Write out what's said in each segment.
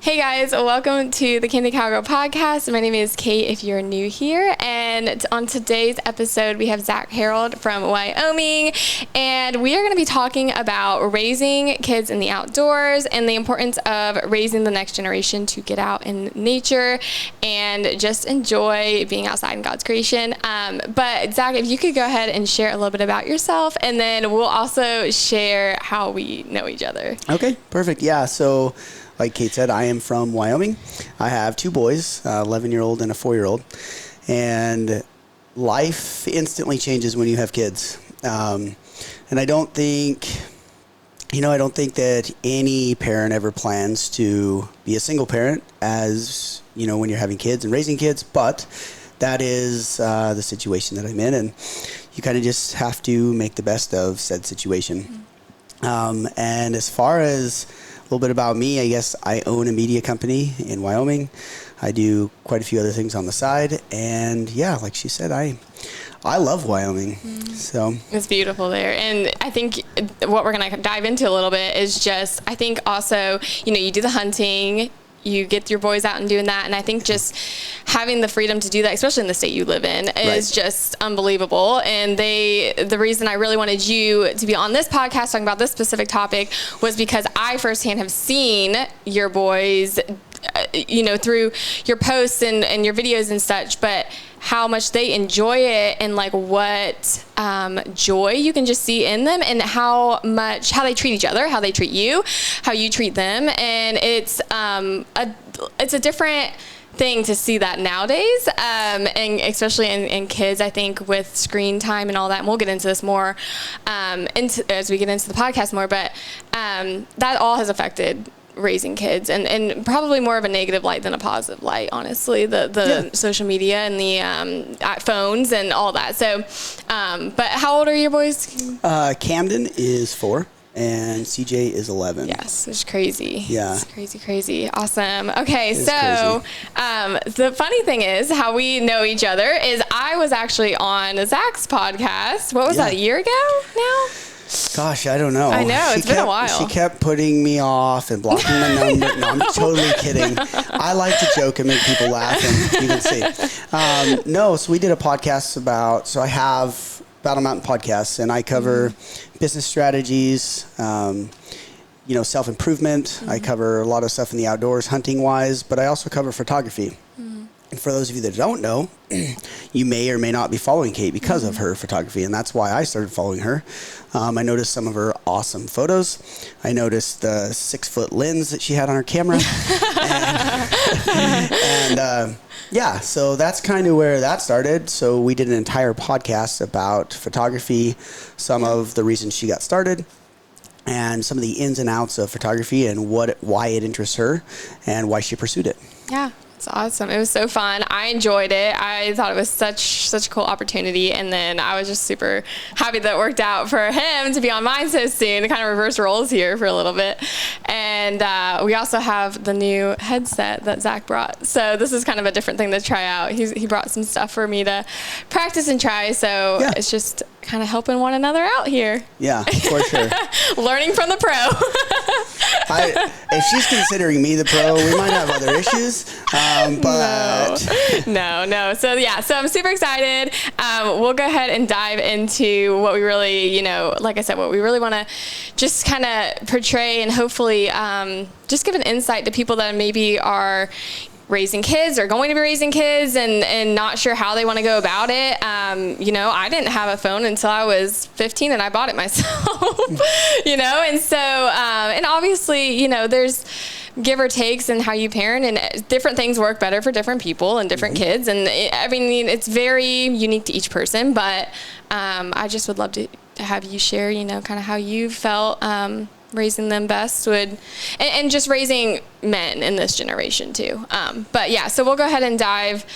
Hey guys, welcome to the Candy Cowgirl podcast. My name is Kate if you're new here, and on today's episode we have Zach Herold from Wyoming, and we are going to be talking about raising kids in the outdoors and the importance of raising the next generation to get out in nature and just enjoy being outside in God's creation. But Zach, if you could go ahead and share a little bit about yourself, and then we'll also share how we know each other. Okay, perfect. Yeah, so like Kate said, I am from Wyoming. I have two boys, 11-year-old and a 4-year-old. And life instantly changes when you have kids. And I don't think that any parent ever plans to be a single parent as, when you're having kids and raising kids. But that is the situation that I'm in. And you kind of just have to make the best of said situation. And as far as a little bit about me, I guess I own a media company in Wyoming. I do quite a few other things on the side, and yeah, like she said, I love Wyoming. So it's beautiful there, and I think what we're gonna dive into a little bit is just, I think also, you do the hunting, you get your boys out and doing that, and I think just having the freedom to do that, especially in the state you live in, is just unbelievable. And the reason I really wanted you to be on this podcast talking about this specific topic was because I firsthand have seen your boys, through your posts and your videos and such, but how much they enjoy it and like what joy you can just see in them, and how they treat each other, how they treat you, how you treat them. And it's a different thing to see that nowadays, and especially in kids, I think, with screen time and all that, and we'll get into this more as we get into the podcast more, but that all has affected raising kids, and probably more of a negative light than a positive light, honestly, the social media and the phones and all that. So but how old are your boys? Camden is 4 and CJ is 11. Yes, it's crazy. Yeah, it's crazy. Awesome. Okay, so the funny thing is how we know each other is I was actually on Zach's podcast. What was that, a year ago now? Gosh, I don't know. I know, it's been a while. She kept putting me off and blocking my number. No, I'm totally kidding. I like to joke and make people laugh, and you can see. So we did a podcast I have Battle Mountain podcasts, and I cover business strategies, self-improvement. I cover a lot of stuff in the outdoors, hunting-wise, but I also cover photography. And for those of you that don't know, you may or may not be following Kate because of her photography, and that's why I started following her. I noticed some of her awesome photos. I noticed the 6-foot lens that she had on her camera. So that's kind of where that started. So we did an entire podcast about photography, some of the reasons she got started, and some of the ins and outs of photography and why it interests her and why she pursued it. Yeah. It's awesome. It was so fun. I enjoyed it. I thought it was such a cool opportunity, and then I was just super happy that it worked out for him to be on mine so soon, to kind of reverse roles here for a little bit. And we also have the new headset that Zach brought, so this is kind of a different thing to try out. He brought some stuff for me to practice and try, so it's just kind of helping one another out here. Yeah, for sure. Learning from the pro. If she's considering me the pro, we might have other issues. But no. So I'm super excited. We'll go ahead and dive into what we really, like I said, what we really want to just kind of portray, and hopefully just give an insight to people that maybe are raising kids or going to be raising kids and not sure how they want to go about it. I didn't have a phone until I was 15, and I bought it myself, and so, and obviously, there's give or takes in how you parent, and different things work better for different people and different kids. And it's very unique to each person, but I just would love to have you share, kind of how you felt raising them best and just raising men in this generation too. So we'll go ahead and dive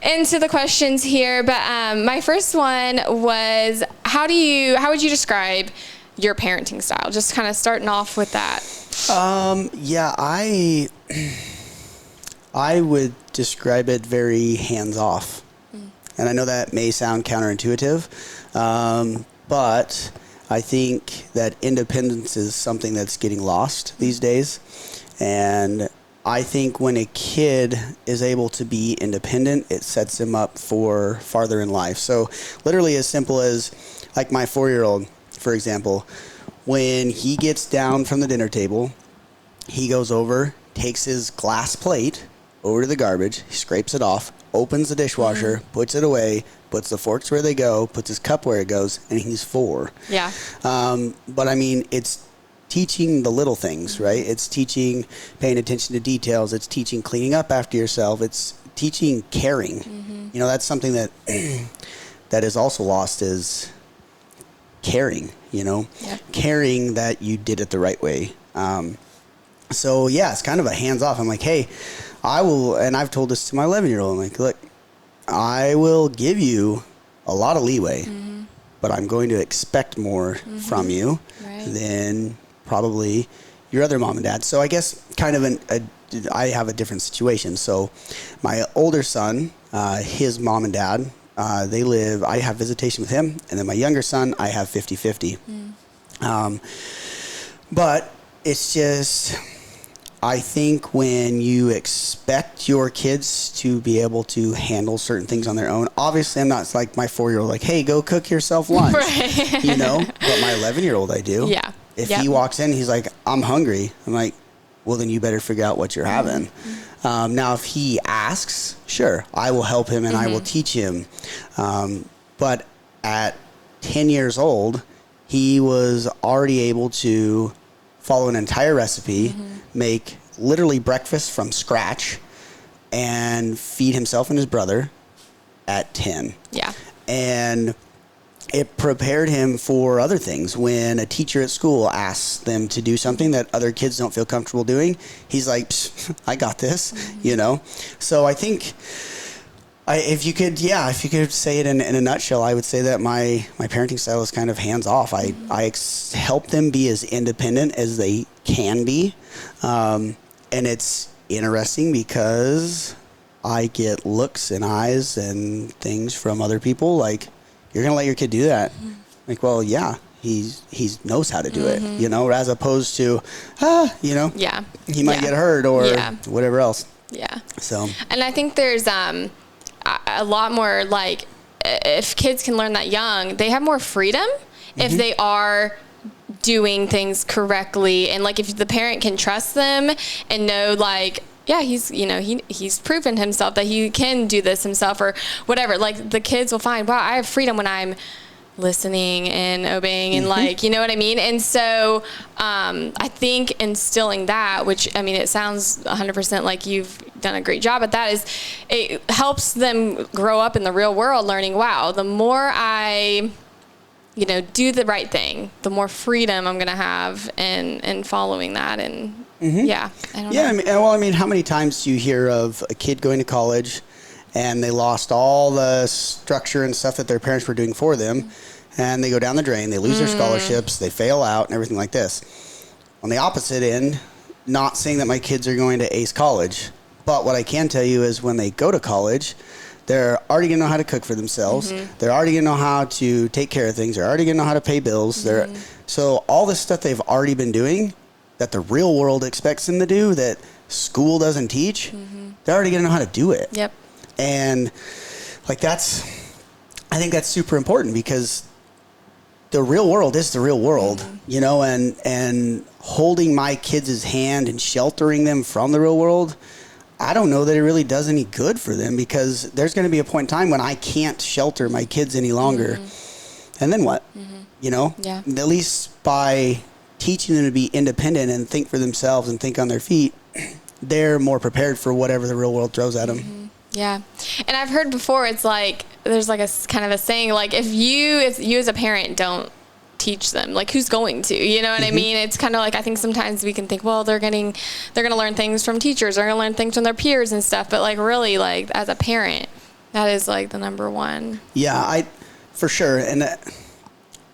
into the questions here. But my first one was, how would you describe your parenting style? Just kind of starting off with that. I would describe it very hands-off. And I know that may sound counterintuitive, but I think that independence is something that's getting lost these days. And I think when a kid is able to be independent, it sets them up for farther in life. So literally as simple as like my 4-year-old, for example, when he gets down from the dinner table, he goes over, takes his glass plate over to the garbage, he scrapes it off, opens the dishwasher, puts it away, puts the forks where they go, puts his cup where it goes, and he's 4. Yeah. But I mean, it's teaching the little things, right? It's teaching paying attention to details. It's teaching cleaning up after yourself. It's teaching caring. You know, that's something that that is also lost is caring, you know, caring that you did it the right way. So yeah, it's kind of a hands off. I'm like, hey, I will, and I've told this to my 11-year-old, I'm like, look, I will give you a lot of leeway, but I'm going to expect more from you than probably your other mom and dad. So I guess kind of I have a different situation. So my older son, his mom and dad, they live, I have visitation with him. And then my younger son, I have 50-50. But it's just, I think when you expect your kids to be able to handle certain things on their own, obviously I'm not like my 4-year-old, like, hey, go cook yourself lunch, you know, but my 11-year-old I do. Yeah. If he walks in, he's like, I'm hungry. I'm like, well, then you better figure out what you're having. Now, if he asks, sure, I will help him and I will teach him. But at 10 years old, he was already able to follow an entire recipe, make literally breakfast from scratch, and feed himself and his brother at 10. Yeah. And it prepared him for other things. When a teacher at school asks them to do something that other kids don't feel comfortable doing, he's like, I got this, you know? So I think if you could say it in a nutshell, I would say that my parenting style is kind of hands off. I help them be as independent as they can be. And it's interesting because I get looks and eyes and things from other people like, you're going to let your kid do that? Like, well, yeah, he knows how to do it, you know, as opposed to, you know, he might get hurt or whatever else. Yeah. So, and I think there's a lot more, like, if kids can learn that young, they have more freedom if they are doing things correctly. And like, if the parent can trust them and know, like, yeah, he's proven himself that he can do this himself or whatever. Like, the kids will find, wow, I have freedom when I'm listening and obeying and like, you know what I mean? And so I think instilling that, which, I mean, it sounds 100% like you've done a great job at that, is it helps them grow up in the real world learning, wow, the more I, do the right thing, the more freedom I'm going to have in following that. And I don't know. I mean, how many times do you hear of a kid going to college and they lost all the structure and stuff that their parents were doing for them, and they go down the drain, they lose their scholarships, they fail out and everything like this. On the opposite end, not saying that my kids are going to ace college, but what I can tell you is when they go to college, they're already going to know how to cook for themselves. They're already going to know how to take care of things. They're already going to know how to pay bills. So all this stuff they've already been doing that the real world expects them to do that school doesn't teach, they're already going to know how to do it. Yep. And like I think that's super important because the real world is the real world, and holding my kids' hand and sheltering them from the real world, I don't know that it really does any good for them because there's going to be a point in time when I can't shelter my kids any longer. And then what? At least by teaching them to be independent and think for themselves and think on their feet, they're more prepared for whatever the real world throws at them. Yeah. And I've heard before, it's like, there's like a kind of a saying, like, if you as a parent don't teach them, like, who's going to, you know what I mean? It's kind of like, I think sometimes we can think, well, they're going to learn things from teachers, they're going to learn things from their peers and stuff. But like, really, like, as a parent, that is like the number one. Yeah, for sure. And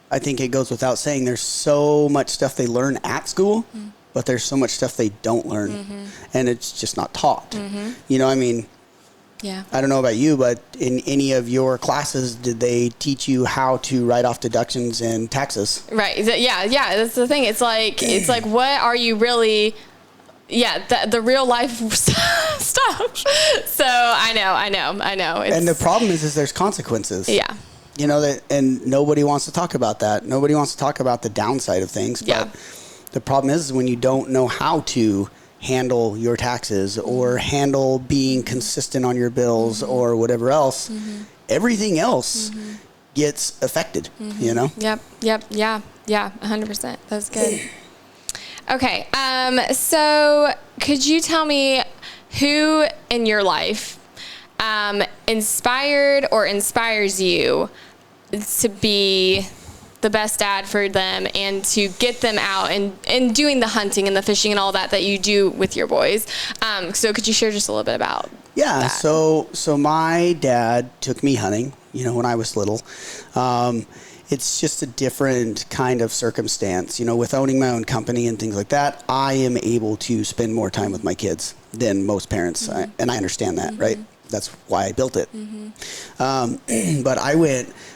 I think it goes without saying, there's so much stuff they learn at school, but there's so much stuff they don't learn, and it's just not taught. I mean, I don't know about you, but in any of your classes, did they teach you how to write off deductions and taxes? Right. Yeah. That's the thing. It's like, what are you really the real life stuff. So I know. And the problem is there's consequences. Yeah. You know, and nobody wants to talk about that. Nobody wants to talk about the downside of things. But the problem is when you don't know how to handle your taxes or handle being consistent on your bills or whatever else, everything else gets affected, you know? Yep. Yeah, 100%. That's good. Okay. So could you tell me who in your life inspired or inspires you to be the best dad for them and to get them out and doing the hunting and the fishing and all that you do with your boys? So could you share just a little bit about that? So my dad took me hunting, you know, when I was little. It's just a different kind of circumstance. You know, with owning my own company and things like that, I am able to spend more time with my kids than most parents. And I understand that, right? That's why I built it. But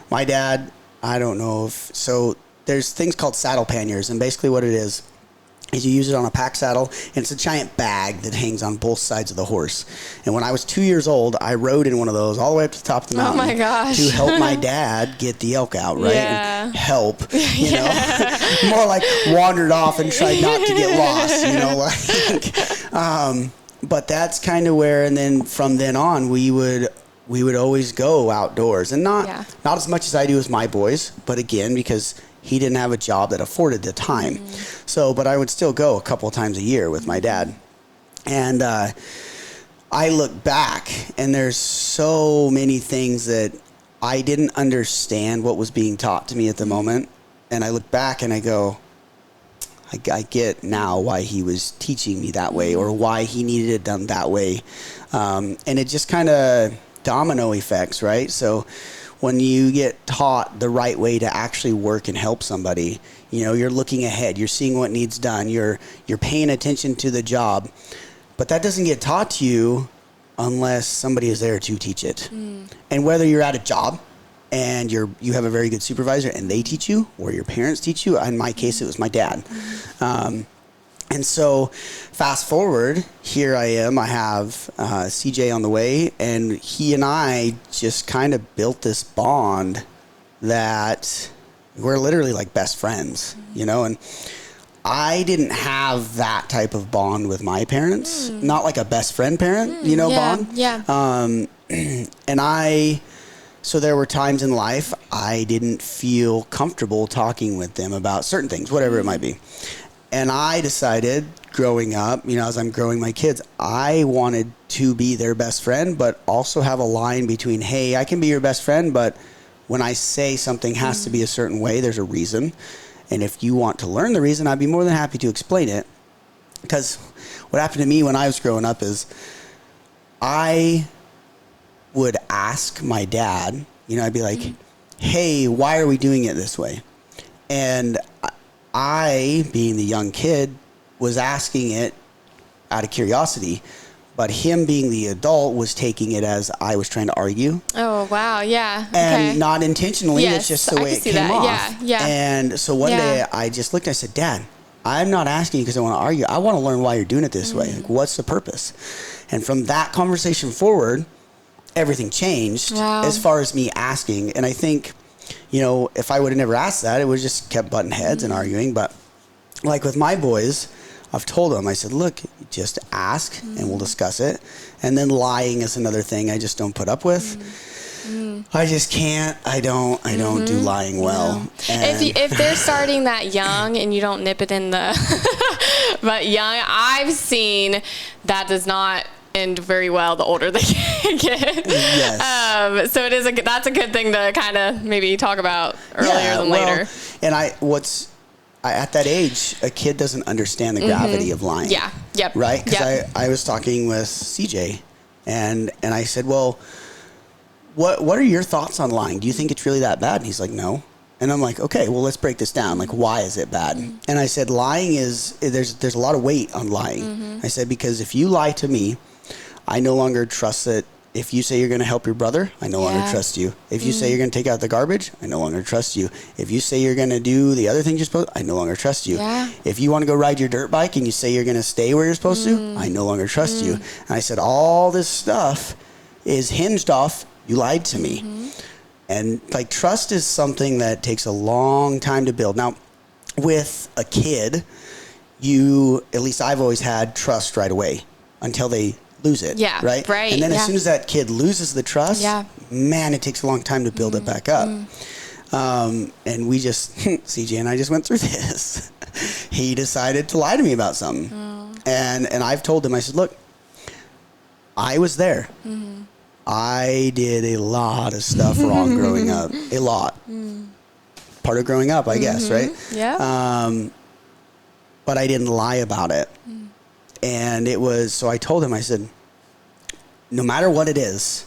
my dad, I don't know so there's things called saddle panniers. And basically what it is you use it on a pack saddle, and it's a giant bag that hangs on both sides of the horse. And when I was 2 years old, I rode in one of those all the way up to the top of the mountain. Oh my gosh. To help my dad get the elk out, right? Yeah. And help, you know, more like wandered off and tried not to get lost, you know, like, but that's kind of where, and then from then on, we would always go outdoors, and not as much as I do with my boys, but again, because he didn't have a job that afforded the time. So, but I would still go a couple of times a year with my dad. And I look back, and there's so many things that I didn't understand what was being taught to me at the moment. And I look back and I go, I get now why he was teaching me that way, or why he needed it done that way. And it just kind of domino effects, right? So when you get taught the right way to actually work and help somebody, you know, you're looking ahead, you're seeing what needs done, you're paying attention to the job. But that doesn't get taught to you unless somebody is there to teach it. And whether you're at a job and you have a very good supervisor and they teach you, or your parents teach you, in my case it was my dad. And so fast forward, here I am, I have CJ on the way, and he and I just kind of built this bond that we're literally like best friends, you know, and I didn't have that type of bond with my parents, not like a best friend parent, you know, bond. And so there were times in life I didn't feel comfortable talking with them about certain things, whatever it might be. And I decided growing up, you know, as I'm growing my kids, I wanted to be their best friend, but also have a line between, hey, I can be your best friend, but when I say something has to be a certain way, there's a reason. And if you want to learn the reason, I'd be more than happy to explain it. Because what happened to me when I was growing up is I would ask my dad, you know, I'd be like, hey, why are we doing it this way? And I, being the young kid, was asking it out of curiosity, but him being the adult was taking it as I was trying to argue. Oh, wow. Yeah. And not intentionally. Yes, it's just the way it came off. Yeah. And so one day I just looked, I said, Dad, I'm not asking you because I want to argue. I want to learn why you're doing it this way. Like, what's the purpose? And from that conversation forward, everything changed as far as me asking. And I think, you know, if I would have never asked that, it would have just kept butting heads and arguing. But like with my boys, I've told them, I said, look, just ask and we'll discuss it. And then lying is another thing I just don't put up with. I just can't. I don't do lying well. No. If they're starting that young and you don't nip it in the, but young, I've seen that does not end very well the older they get. Yes. So that's a good thing to kind of maybe talk about earlier than later. And at that age, a kid doesn't understand the gravity of lying. Yeah. Yep. Right? Because I was talking with CJ and I said, well, what are your thoughts on lying? Do you think it's really that bad? And he's like, no. And I'm like, okay, well, let's break this down. Like, why is it bad? And I said, lying there's a lot of weight on lying. I said, because if you lie to me, I no longer trust that if you say you're going to help your brother, I no longer trust you. If you say you're going to take out the garbage, I no longer trust you. If you say you're going to do the other things you're supposed to, I no longer trust you. Yeah. If you want to go ride your dirt bike and you say you're going to stay where you're supposed to, I no longer trust you. And I said, all this stuff is hinged off, you lied to me. And like, trust is something that takes a long time to build. Now, with a kid, at least I've always had trust right away until they lose it. Yeah. Right. And then as soon as that kid loses the trust, man, it takes a long time to build it back up. And we just, CJ and I just went through this. He decided to lie to me about something. And I've told him, I said, look, I was there. I did a lot of stuff wrong growing up. A lot. Part of growing up, I guess, right? Yeah. But I didn't lie about it. And it was, so I told him, I said, no matter what it is,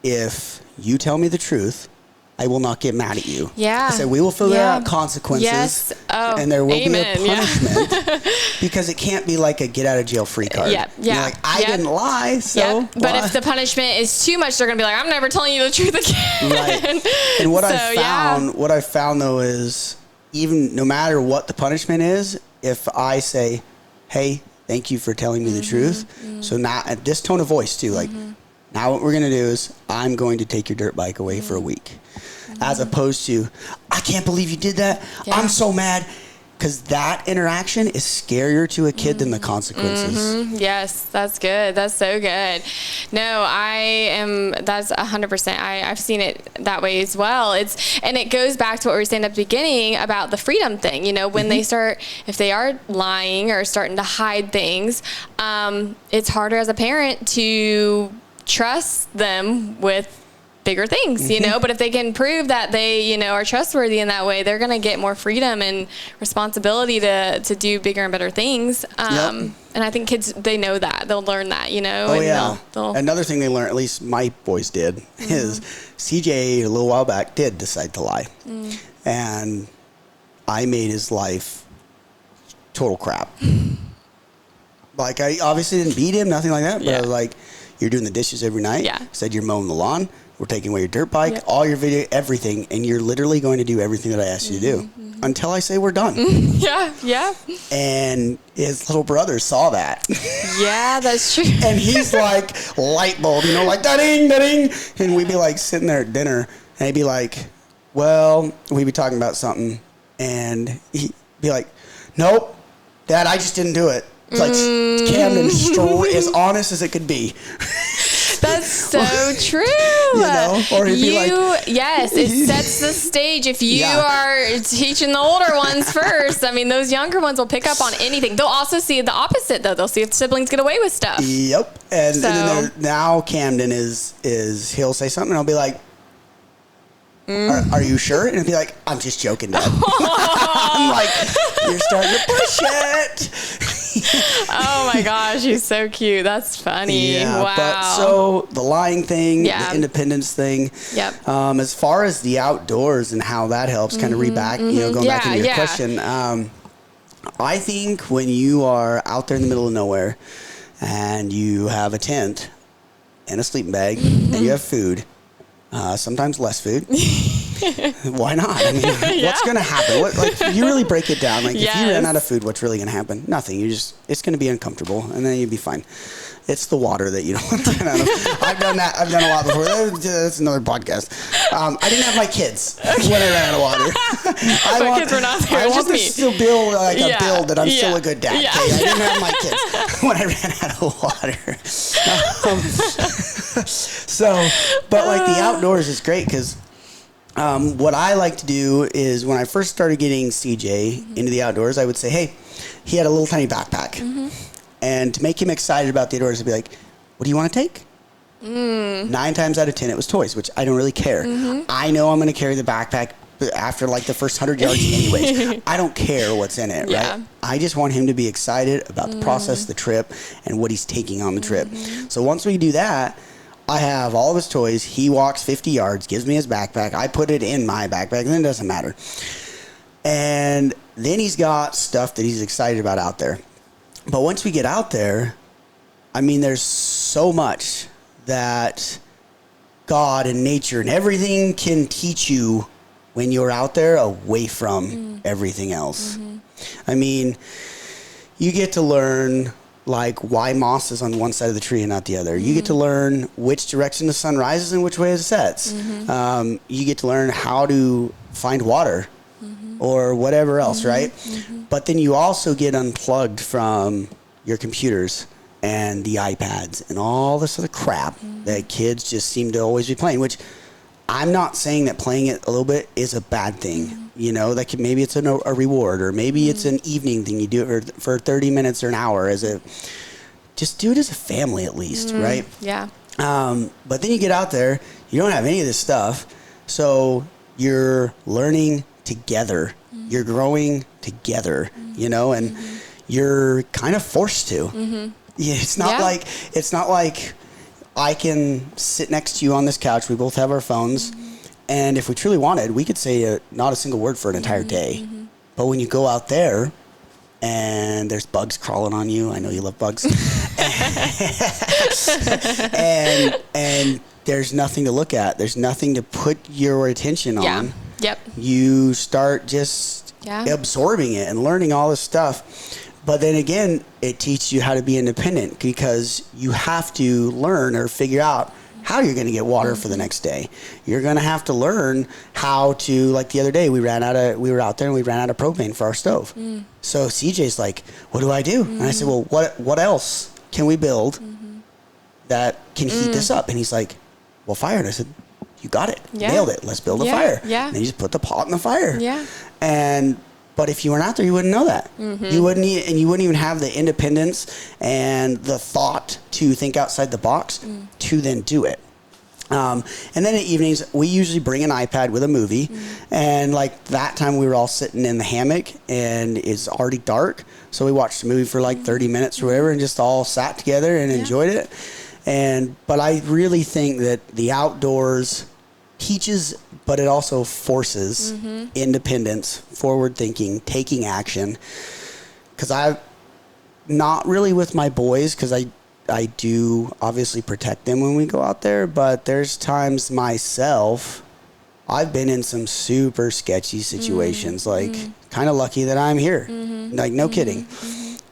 if you tell me the truth, I will not get mad at you. Yeah. I said, we will figure out consequences. Yes. Oh, and there will amen. be a punishment because it can't be like a get out of jail free card. Yeah. Yeah. You're like, I didn't lie. So But if the punishment is too much, they're going to be like, I'm never telling you the truth again. Right. And what I found though is, even no matter what the punishment is, if I say, hey, thank you for telling me the truth. So now at this tone of voice too, like, now what we're going to do is I'm going to take your dirt bike away for a week. As opposed to, I can't believe you did that. I'm so mad. Because that interaction is scarier to a kid than the consequences. Yes, that's good. That's so good. No, that's 100%. I've seen it that way as well. And it goes back to what we were saying at the beginning about the freedom thing. You know, when they start, if they are lying or starting to hide things, it's harder as a parent to trust them with bigger things, you know, but if they can prove that they, you know, are trustworthy in that way, they're going to get more freedom and responsibility to do bigger and better things. And I think kids, they know that. They'll learn that, you know. Oh, yeah. Another thing they learn, at least my boys did, is CJ a little while back did decide to lie. And I made his life total crap. Like, I obviously didn't beat him, nothing like that, but I was like, you're doing the dishes every night. Said you're mowing the lawn. We're taking away your dirt bike, all your video, everything, and you're literally going to do everything that I asked you to do until I say we're done. Yeah. And his little brother saw that. Yeah, that's true. And he's like, light bulb, you know, like, da-ding, da-ding. And we'd be like sitting there at dinner, and he'd be like, well, we'd be talking about something, and he'd be like, nope, Dad, I just didn't do it. It's like Camden, as honest as it could be. That's so true. You know? Or he'd be like, yes, it sets the stage. If you are teaching the older ones first, I mean, those younger ones will pick up on anything. They'll also see the opposite, though. They'll see if siblings get away with stuff. Yep. And then now Camden is he'll say something, and I'll be like, are you sure? And he'll be like, I'm just joking, Dad. I'm like, you're starting to push it. Oh my gosh, he's so cute. That's funny. Yeah, wow. But so the lying thing, the independence thing. Yep. As far as the outdoors and how that helps, kind of going back into your question. I think when you are out there in the middle of nowhere and you have a tent and a sleeping bag and you have food, sometimes less food. Why not? I mean, what's going to happen? Like, you really break it down. Like, if you ran out of food, what's really going to happen? Nothing. It's going to be uncomfortable, and then you'd be fine. It's the water that you don't want to run out of. I've done that. I've done a lot before. That's another podcast. I didn't have my kids when I ran out of water. Kids were not there. I want this to build like a build that I'm still a good dad. Yeah. Okay? I didn't have my kids when I ran out of water. But like the outdoors is great because what I like to do is when I first started getting CJ into the outdoors, I would say, hey, he had a little tiny backpack. And to make him excited about the outdoors, I'd be like, what do you want to take? 9 times out of 10, it was toys, which I don't really care. I know I'm going to carry the backpack after like the first 100 yards anyways. I don't care what's in it, right? I just want him to be excited about the process, the trip, and what he's taking on the trip. So once we do that, I have all of his toys. He walks 50 yards, gives me his backpack. I put it in my backpack, and then it doesn't matter. And then he's got stuff that he's excited about out there. But once we get out there, I mean, there's so much that God and nature and everything can teach you when you're out there away from everything else. I mean, you get to learn like why moss is on one side of the tree and not the other. You get to learn which direction the sun rises and which way it sets. You get to learn how to find water or whatever else, right? But then you also get unplugged from your computers and the iPads and all this other crap that kids just seem to always be playing, which I'm not saying that playing it a little bit is a bad thing. You know, like maybe it's a reward, or maybe it's an evening thing. You do it for 30 minutes or an hour just do it as a family at least, right? Yeah. But then you get out there, you don't have any of this stuff. So you're learning together. You're growing together, you know, and you're kind of forced to. Yeah, it's not like I can sit next to you on this couch. We both have our phones. And if we truly wanted, we could say not a single word for an entire day. But when you go out there and there's bugs crawling on you, I know you love bugs, and there's nothing to look at. There's nothing to put your attention on. Yep. You start just absorbing it and learning all this stuff. But then again, it teaches you how to be independent, because you have to learn or figure out how you're going to get water for the next day. You're going to have to learn how to, like the other day, we were out there and we ran out of propane for our stove. So CJ's like, what do I do? And I said, well, what else can we build that can heat this up? And he's like, well, fire. And I said, you got it. Nailed it. Let's build a fire. And then you just put the pot in the fire. But if you weren't out there, you wouldn't know that. You wouldn't even have the independence and the thought to think outside the box to then do it. And then in the evenings, we usually bring an iPad with a movie. And like that time we were all sitting in the hammock and it's already dark. So we watched the movie for like 30 minutes or whatever and just all sat together and enjoyed it. But I really think that the outdoors teaches, but it also forces independence, forward thinking, taking action. Because I'm not really with my boys, because I do obviously protect them when we go out there, but there's times myself, I've been in some super sketchy situations, like kind of lucky that I'm here, like no kidding.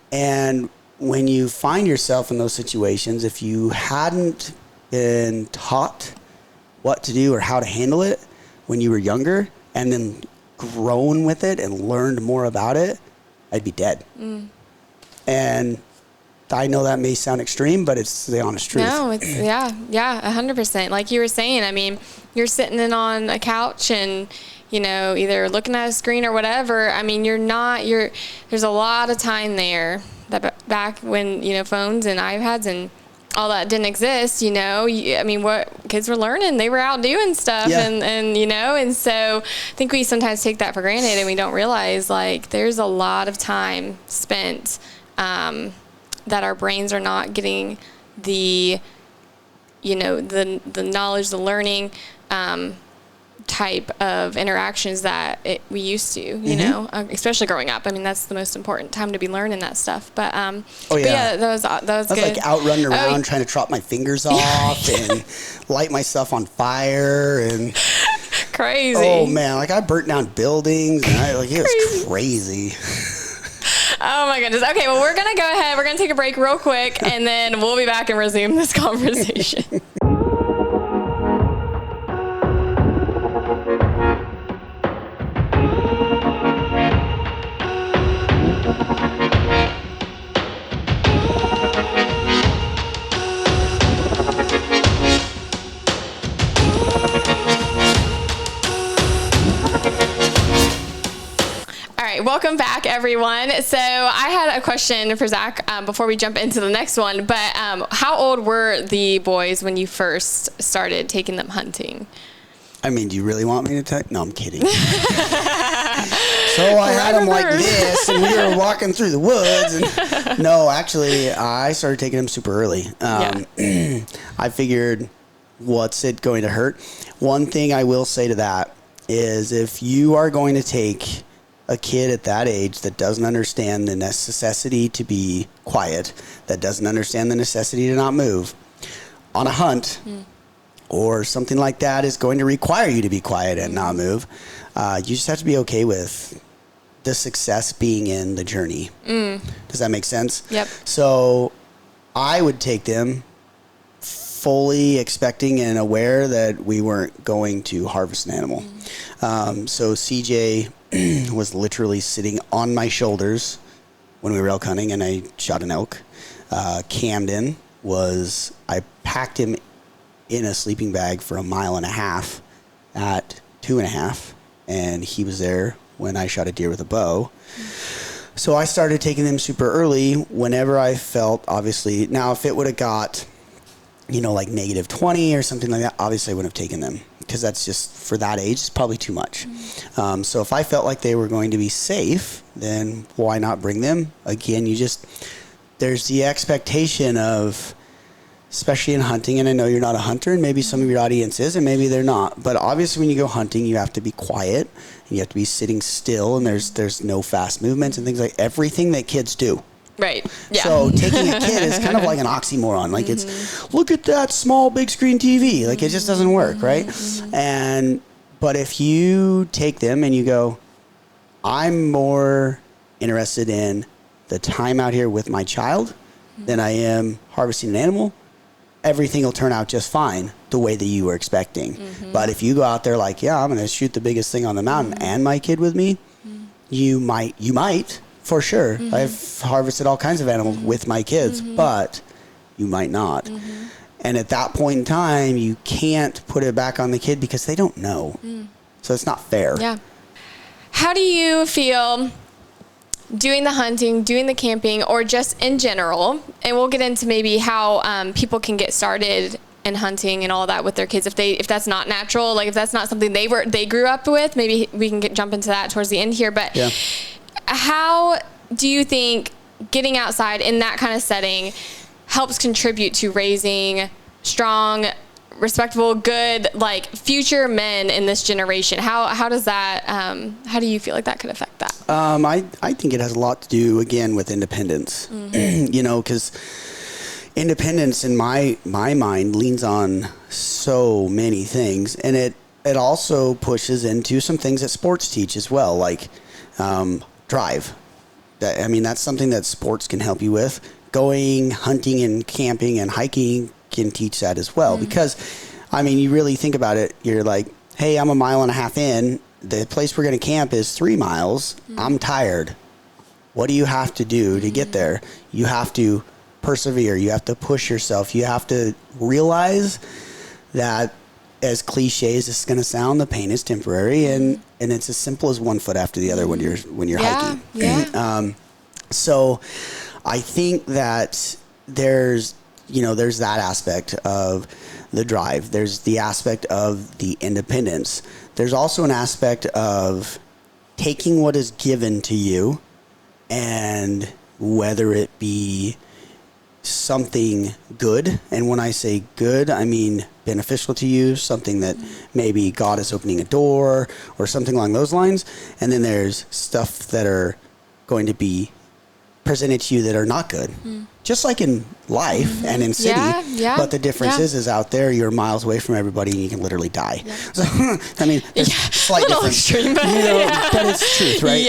And when you find yourself in those situations, if you hadn't been taught what to do or how to handle it when you were younger and then grown with it and learned more about it, I'd be dead. And I know that may sound extreme, but it's the honest truth. No, it's 100%. Like you were saying, I mean, you're sitting in on a couch and, you know, either looking at a screen or whatever. I mean, there's a lot of time there that back when, you know, phones and iPads and all that didn't exist, you know. I mean, what kids were learning, they were out doing stuff, and you know, and so I think we sometimes take that for granted, and we don't realize like there's a lot of time spent that our brains are not getting the, you know, the knowledge, the learning type of interactions that we used to, you know, especially growing up. I mean, that's the most important time to be learning that stuff. But that was good. I was like out running around trying to chop my fingers off and light myself on fire and crazy. Oh man, like I burnt down buildings and it was crazy. Oh my goodness. Okay, well, we're gonna go ahead. We're gonna take a break real quick, and then we'll be back and resume this conversation. Welcome back, everyone. So I had a question for Zach before we jump into the next one, but how old were the boys when you first started taking them hunting? I mean, do you really want me to tell? No, I'm kidding. So I had them like this, and we were walking through the woods. And no, actually, I started taking them super early. I figured, what's it going to hurt? One thing I will say to that is if you are going to take a kid at that age that doesn't understand the necessity to be quiet, that doesn't understand the necessity to not move, on a hunt or something like that is going to require you to be quiet and not move, you just have to be okay with the success being in the journey. Does that make sense? Yep. So I would take them fully expecting and aware that we weren't going to harvest an animal. So CJ was literally sitting on my shoulders when we were elk hunting, and I shot an elk. Camden I packed him in a sleeping bag for 1.5 miles at 2.5, and he was there when I shot a deer with a bow. So I started taking them super early whenever I felt, obviously. Now, if it would have got, like -20 or something like that, obviously I wouldn't have taken them, because that's just, for that age, it's probably too much. So if I felt like they were going to be safe, then why not bring them? Again, there's the expectation of, especially in hunting, and I know you're not a hunter, and maybe some of your audience is, and maybe they're not, but obviously when you go hunting, you have to be quiet, and you have to be sitting still, and there's no fast movements and things like everything that kids do. Right. Yeah. So taking a kid is kind of like an oxymoron. Like it's, look at that small big screen TV. Like it just doesn't work, right? But if you take them and you go, I'm more interested in the time out here with my child than I am harvesting an animal, everything will turn out just fine the way that you were expecting. But if you go out there like, yeah, I'm going to shoot the biggest thing on the mountain and my kid with me, you might, for sure. I've harvested all kinds of animals with my kids, but you might not. And at that point in time, you can't put it back on the kid because they don't know. So it's not fair. Yeah. How do you feel doing the hunting, doing the camping, or just in general? And we'll get into maybe how people can get started in hunting and all that with their kids if that's not natural, like if that's not something they grew up with. Maybe we can jump into that towards the end here. But yeah. How do you think getting outside in that kind of setting helps contribute to raising strong, respectable, good, like future men in this generation? How does that, how do you feel like that could affect that? I think it has a lot to do, again, with independence, because independence in my mind leans on so many things, and it also pushes into some things that sports teach as well, like drive. That's something that sports can help you with. Going hunting and camping and hiking can teach that as well, because you really think about it. You're like, hey, I'm 1.5 miles in. The place we're going to camp is 3 miles. I'm tired. What do you have to do to get there? You have to persevere. You have to push yourself. You have to realize that, as cliche as this is going to sound, the pain is temporary, and it's as simple as 1 foot after the other when you're hiking. Yeah. So I think that there's that aspect of the drive. There's the aspect of the independence. There's also an aspect of taking what is given to you, and whether it be something good, and when I say good, I mean beneficial to you, something that maybe God is opening a door or something along those lines. And then there's stuff that are going to be presented to you that are not good, just like in life and in city. But the difference is out there you're miles away from everybody and you can literally die. So there's slight difference, extreme, but it's truth, right?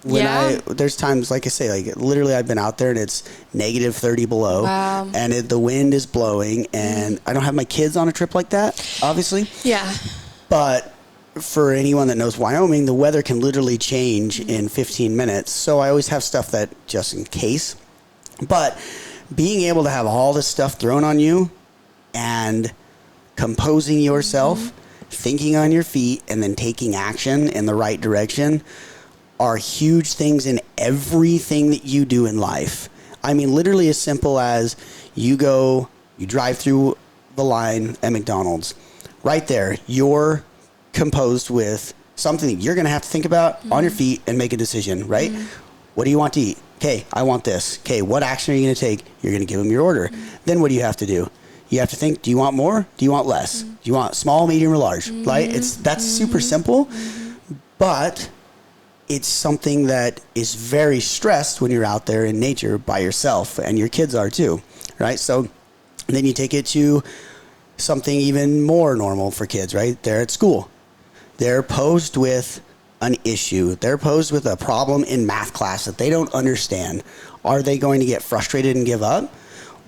There's times, like I say, like literally I've been out there and it's -30 below. Wow. And the wind is blowing, and I don't have my kids on a trip like that, obviously. Yeah. But for anyone that knows Wyoming, the weather can literally change in 15 minutes. So I always have stuff that just in case. But being able to have all this stuff thrown on you and composing yourself, thinking on your feet, and then taking action in the right direction are huge things in everything that you do in life. Literally as simple as you drive through the line at McDonald's. Right there, you're composed with something that you're going to have to think about on your feet and make a decision, right? What do you want to eat? Okay, I want this. Okay, what action are you going to take? You're going to give them your order. Then what do you have to do? You have to think, do you want more? Do you want less? Do you want small, medium, or large? Right? That's super simple, but it's something that is very stressed when you're out there in nature by yourself, and your kids are too, right? So And then you take it to something even more normal for kids, right? They're at school. They're posed with an issue. They're posed with a problem in math class that they don't understand. Are they going to get frustrated and give up?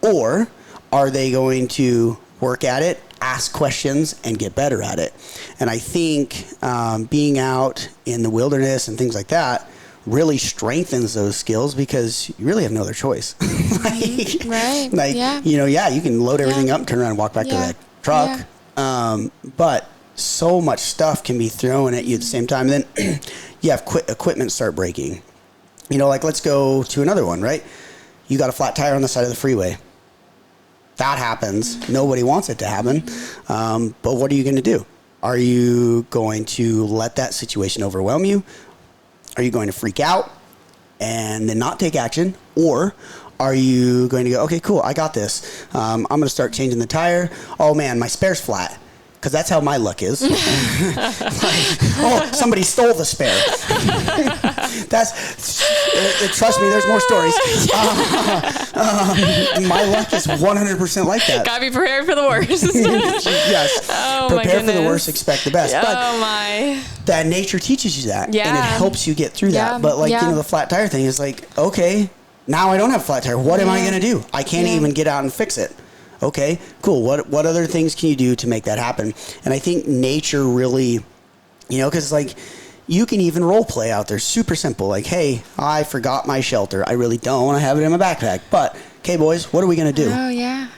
Or are they going to work at it, ask questions, and get better at it? And I think being out in the wilderness and things like that really strengthens those skills because you really have no other choice. You can load everything up and turn around and walk back to that truck. But so much stuff can be thrown at you at the same time. And then you have equipment start breaking. Like let's go to another one, right? You got a flat tire on the side of the freeway. That happens. Nobody wants it to happen. But what are you going to do? Are you going to let that situation overwhelm you? Are you going to freak out and then not take action? Or are you going to go, okay, cool, I got this. I'm going to start changing the tire. Oh, man, my spare's flat. Because that's how my luck is. Somebody stole the spare. Trust me, there's more stories. My luck is 100% like that. Gotta be prepared for the worst. Yes. Prepare for the worst, expect the best. But that nature teaches you that. Yeah. And it helps you get through that. But the flat tire thing is like, okay, now I don't have a flat tire. What am I going to do? I can't even get out and fix it. Okay, cool. What other things can you do to make that happen? And I think nature really, because like you can even role play out there. Super simple. Like, hey, I forgot my shelter. I really don't. I have it in my backpack. But, okay, boys, what are we going to do? Oh, yeah.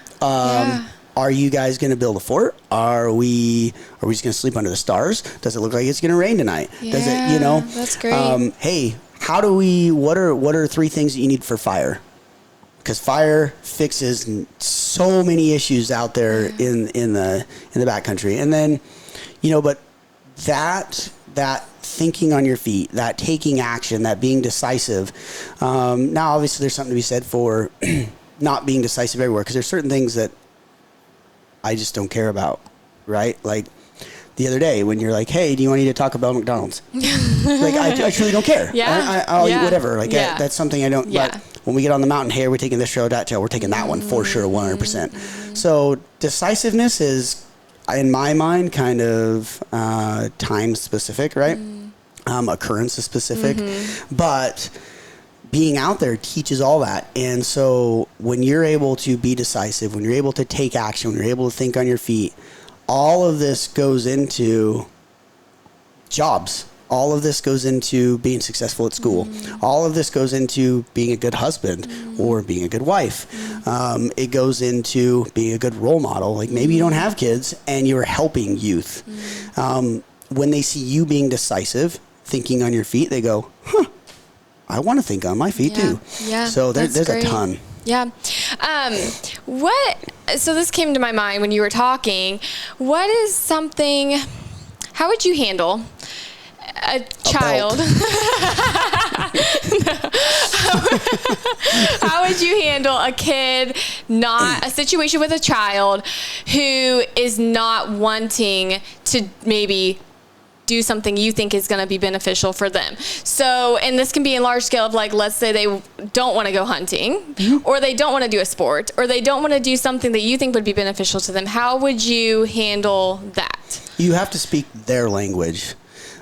Are you guys going to build a fort? Are we just going to sleep under the stars? Does it look like it's going to rain tonight? Yeah, does it, That's great. Hey, what are 3 things that you need for fire? Because fire fixes so many issues out there in the backcountry. And then, but that thinking on your feet, that taking action, that being decisive. Now, obviously, there's something to be said for not being decisive everywhere, because there's certain things that I just don't care about, right? Like the other day when you're like, hey, do you want to talk about McDonald's? Like, I truly don't care. I'll eat whatever. Like, that's something I don't. But when we get on the mountain, hey, we're taking this trail, that trail, we're taking that one for sure, 100%. So decisiveness is, in my mind, kind of time specific, right? Occurrence is specific. But being out there teaches all that. And so when you're able to be decisive, when you're able to take action, when you're able to think on your feet, all of this goes into jobs. All of this goes into being successful at school. All of this goes into being a good husband or being a good wife. It goes into being a good role model. Like maybe you don't have kids and you're helping youth. When they see you being decisive, thinking on your feet, they go, I want to think on my feet too. Yeah, so there's a ton. Yeah. So this came to my mind when you were talking. What is something, how would you handle a child? How would you handle a kid, a situation with a child who is not wanting to maybe do something you think is going to be beneficial for them? So, and this can be in large scale of like, let's say they don't want to go hunting, or they don't want to do a sport, or they don't want to do something that you think would be beneficial to them. How would you handle that? You have to speak their language.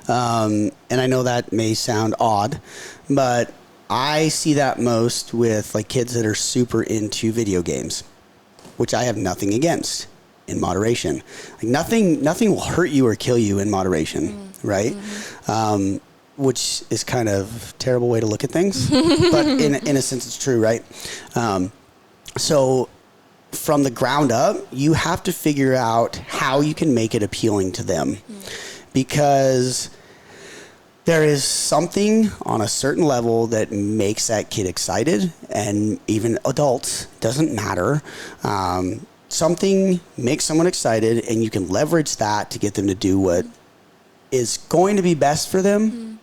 And I know that may sound odd, but I see that most with like kids that are super into video games, which I have nothing against. In moderation. Like nothing will hurt you or kill you in moderation, right? Which is kind of a terrible way to look at things, but in a sense it's true, right? So from the ground up, you have to figure out how you can make it appealing to them, because there is something on a certain level that makes that kid excited, and even adults, doesn't matter. Something makes someone excited, and you can leverage that to get them to do what is going to be best for them,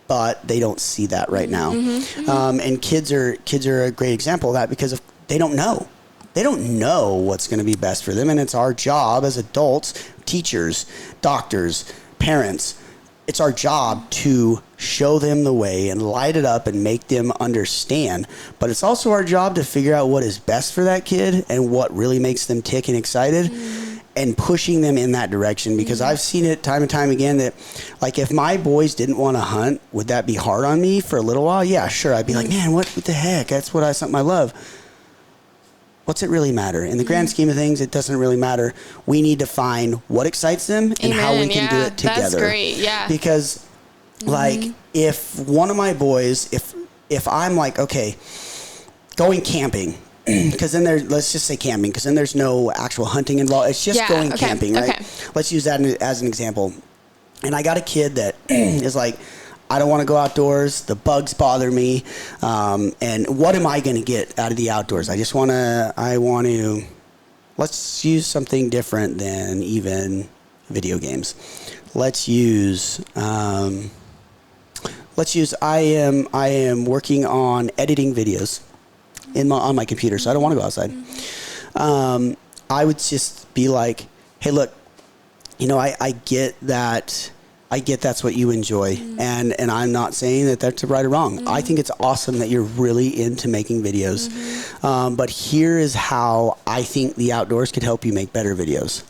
but they don't see that right now. And kids are a great example of that, because they don't know. They don't know what's going to be best for them, and it's our job as adults, teachers, doctors, parents, it's our job to show them the way and light it up and make them understand. But it's also our job to figure out what is best for that kid and what really makes them tick and excited, and pushing them in that direction. Because I've seen it time and time again that, like, if my boys didn't want to hunt, would that be hard on me for a little while? Yeah, sure. I'd be like, man, what the heck? That's something I love. What's it really matter? In the grand scheme of things, it doesn't really matter. We need to find what excites them and how we can do it together. That's great, yeah. Because, like, if one of my boys, if I'm like, okay, going camping, because then let's just say camping, because then there's no actual hunting involved. It's just going camping, right? Okay. Let's use that as an example. And I got a kid that is like, I don't want to go outdoors. The bugs bother me. And what am I going to get out of the outdoors? I want to, let's use something different than even video games. Let's use, I am working on editing videos on my computer, so I don't want to go outside. I would just be like, hey, look, I get that. I get that's what you enjoy, and I'm not saying that that's right or wrong. I think it's awesome that you're really into making videos, but here is how I think the outdoors could help you make better videos.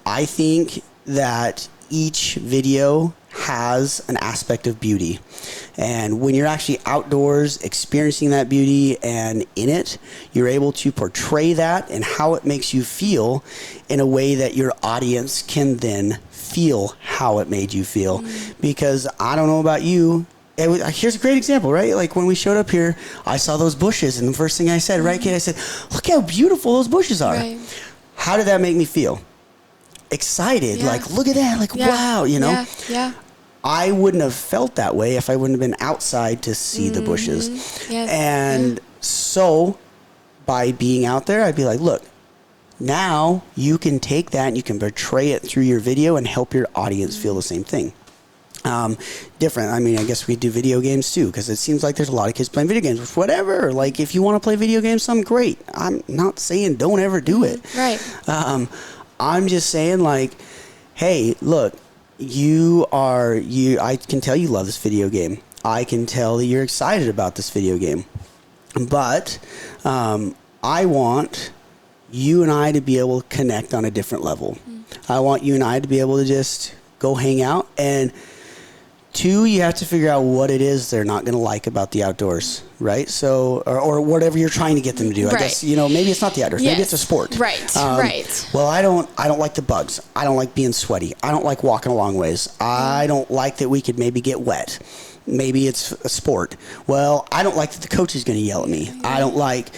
I think that each video has an aspect of beauty, and when you're actually outdoors experiencing that beauty and in it, you're able to portray that and how it makes you feel in a way that your audience can then feel how it made you feel. Because I don't know about you, here's a great example, right? Like when we showed up here, I saw those bushes, and the first thing I said, right, kid? I said, look how beautiful those bushes are. Right. How did that make me feel? Excited, like, look at that, like, wow, Yeah. I wouldn't have felt that way if I wouldn't have been outside to see the bushes. Yes. And so by being out there, I'd be like, look, now you can take that and you can portray it through your video and help your audience feel the same thing. Different. I mean, I guess we do video games too, because it seems like there's a lot of kids playing video games, which whatever. Like, if you want to play video games, something great. I'm not saying don't ever do it. Right. I'm just saying, like, hey, look, I can tell you love this video game. I can tell that you're excited about this video game. But I want you and I to be able to connect on a different level. I want you and I to be able to just go hang out. And two, you have to figure out what it is they're not going to like about the outdoors, right? So, or whatever you're trying to get them to do. I guess, maybe it's not the outdoors. Maybe it's a sport. Right, right. Well, I don't like the bugs. I don't like being sweaty. I don't like walking a long ways. I don't like that we could maybe get wet. Maybe it's a sport. Well, I don't like that the coach is going to yell at me. I don't like...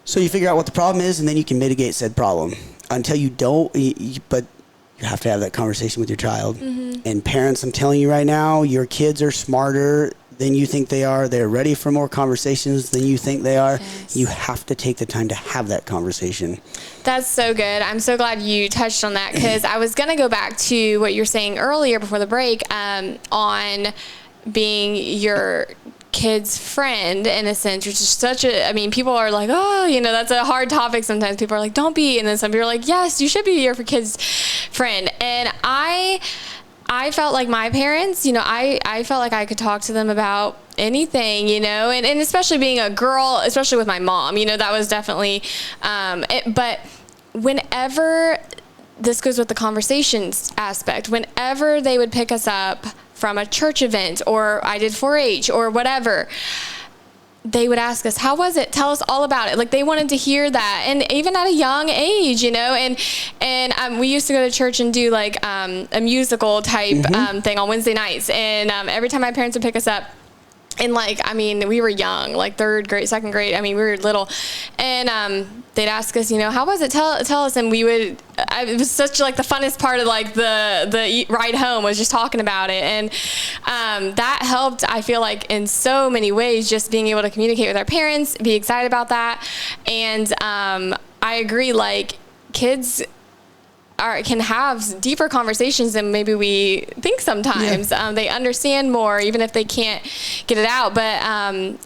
So you figure out what the problem is, and then you can mitigate said problem. Until you don't, but you have to have that conversation with your child. And parents, I'm telling you right now, your kids are smarter than you think they are. They're ready for more conversations than you think they are. Yes. You have to take the time to have that conversation. That's so good. I'm so glad you touched on that, because I was going to go back to what you were saying earlier before the break on being your kid's friend, in a sense, which is people are like, oh, that's a hard topic sometimes. People are like, don't be. And then some people are like, yes, you should be your kid's friend. And I felt like my parents, I felt like I could talk to them about anything, and especially being a girl, especially with my mom, that was definitely, but whenever, this goes with the conversations aspect, whenever they would pick us up from a church event, or I did 4-H or whatever, they would ask us, how was it? Tell us all about it. Like, they wanted to hear that. And even at a young age, and we used to go to church and do like a musical type thing on Wednesday nights. And every time my parents would pick us up, and we were young, like 3rd grade, 2nd grade. We were little, and they'd ask us, how was it? Tell us, and we would. It was such like the funnest part of like the ride home was just talking about it, and that helped. I feel like in so many ways, just being able to communicate with our parents, be excited about that, and I agree. Like, kids can have deeper conversations than maybe we think sometimes. They understand more, even if they can't get it out. But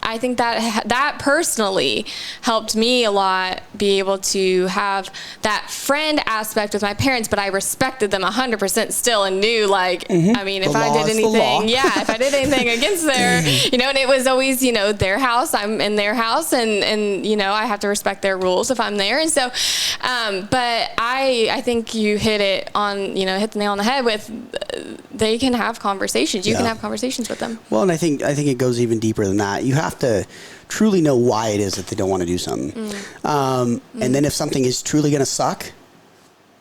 I think that personally helped me a lot, be able to have that friend aspect with my parents, but I respected them 100% still and knew, like, I mean, if I did anything, if I did anything against their, and it was always, their house, I'm in their house, and I have to respect their rules if I'm there. And so, but I think you hit it on, hit the nail on the head with, they can have conversations. You can have conversations with them. Well, and I think it goes even deeper than that. You have to truly know why it is that they don't want to do something. And then if something is truly going to suck,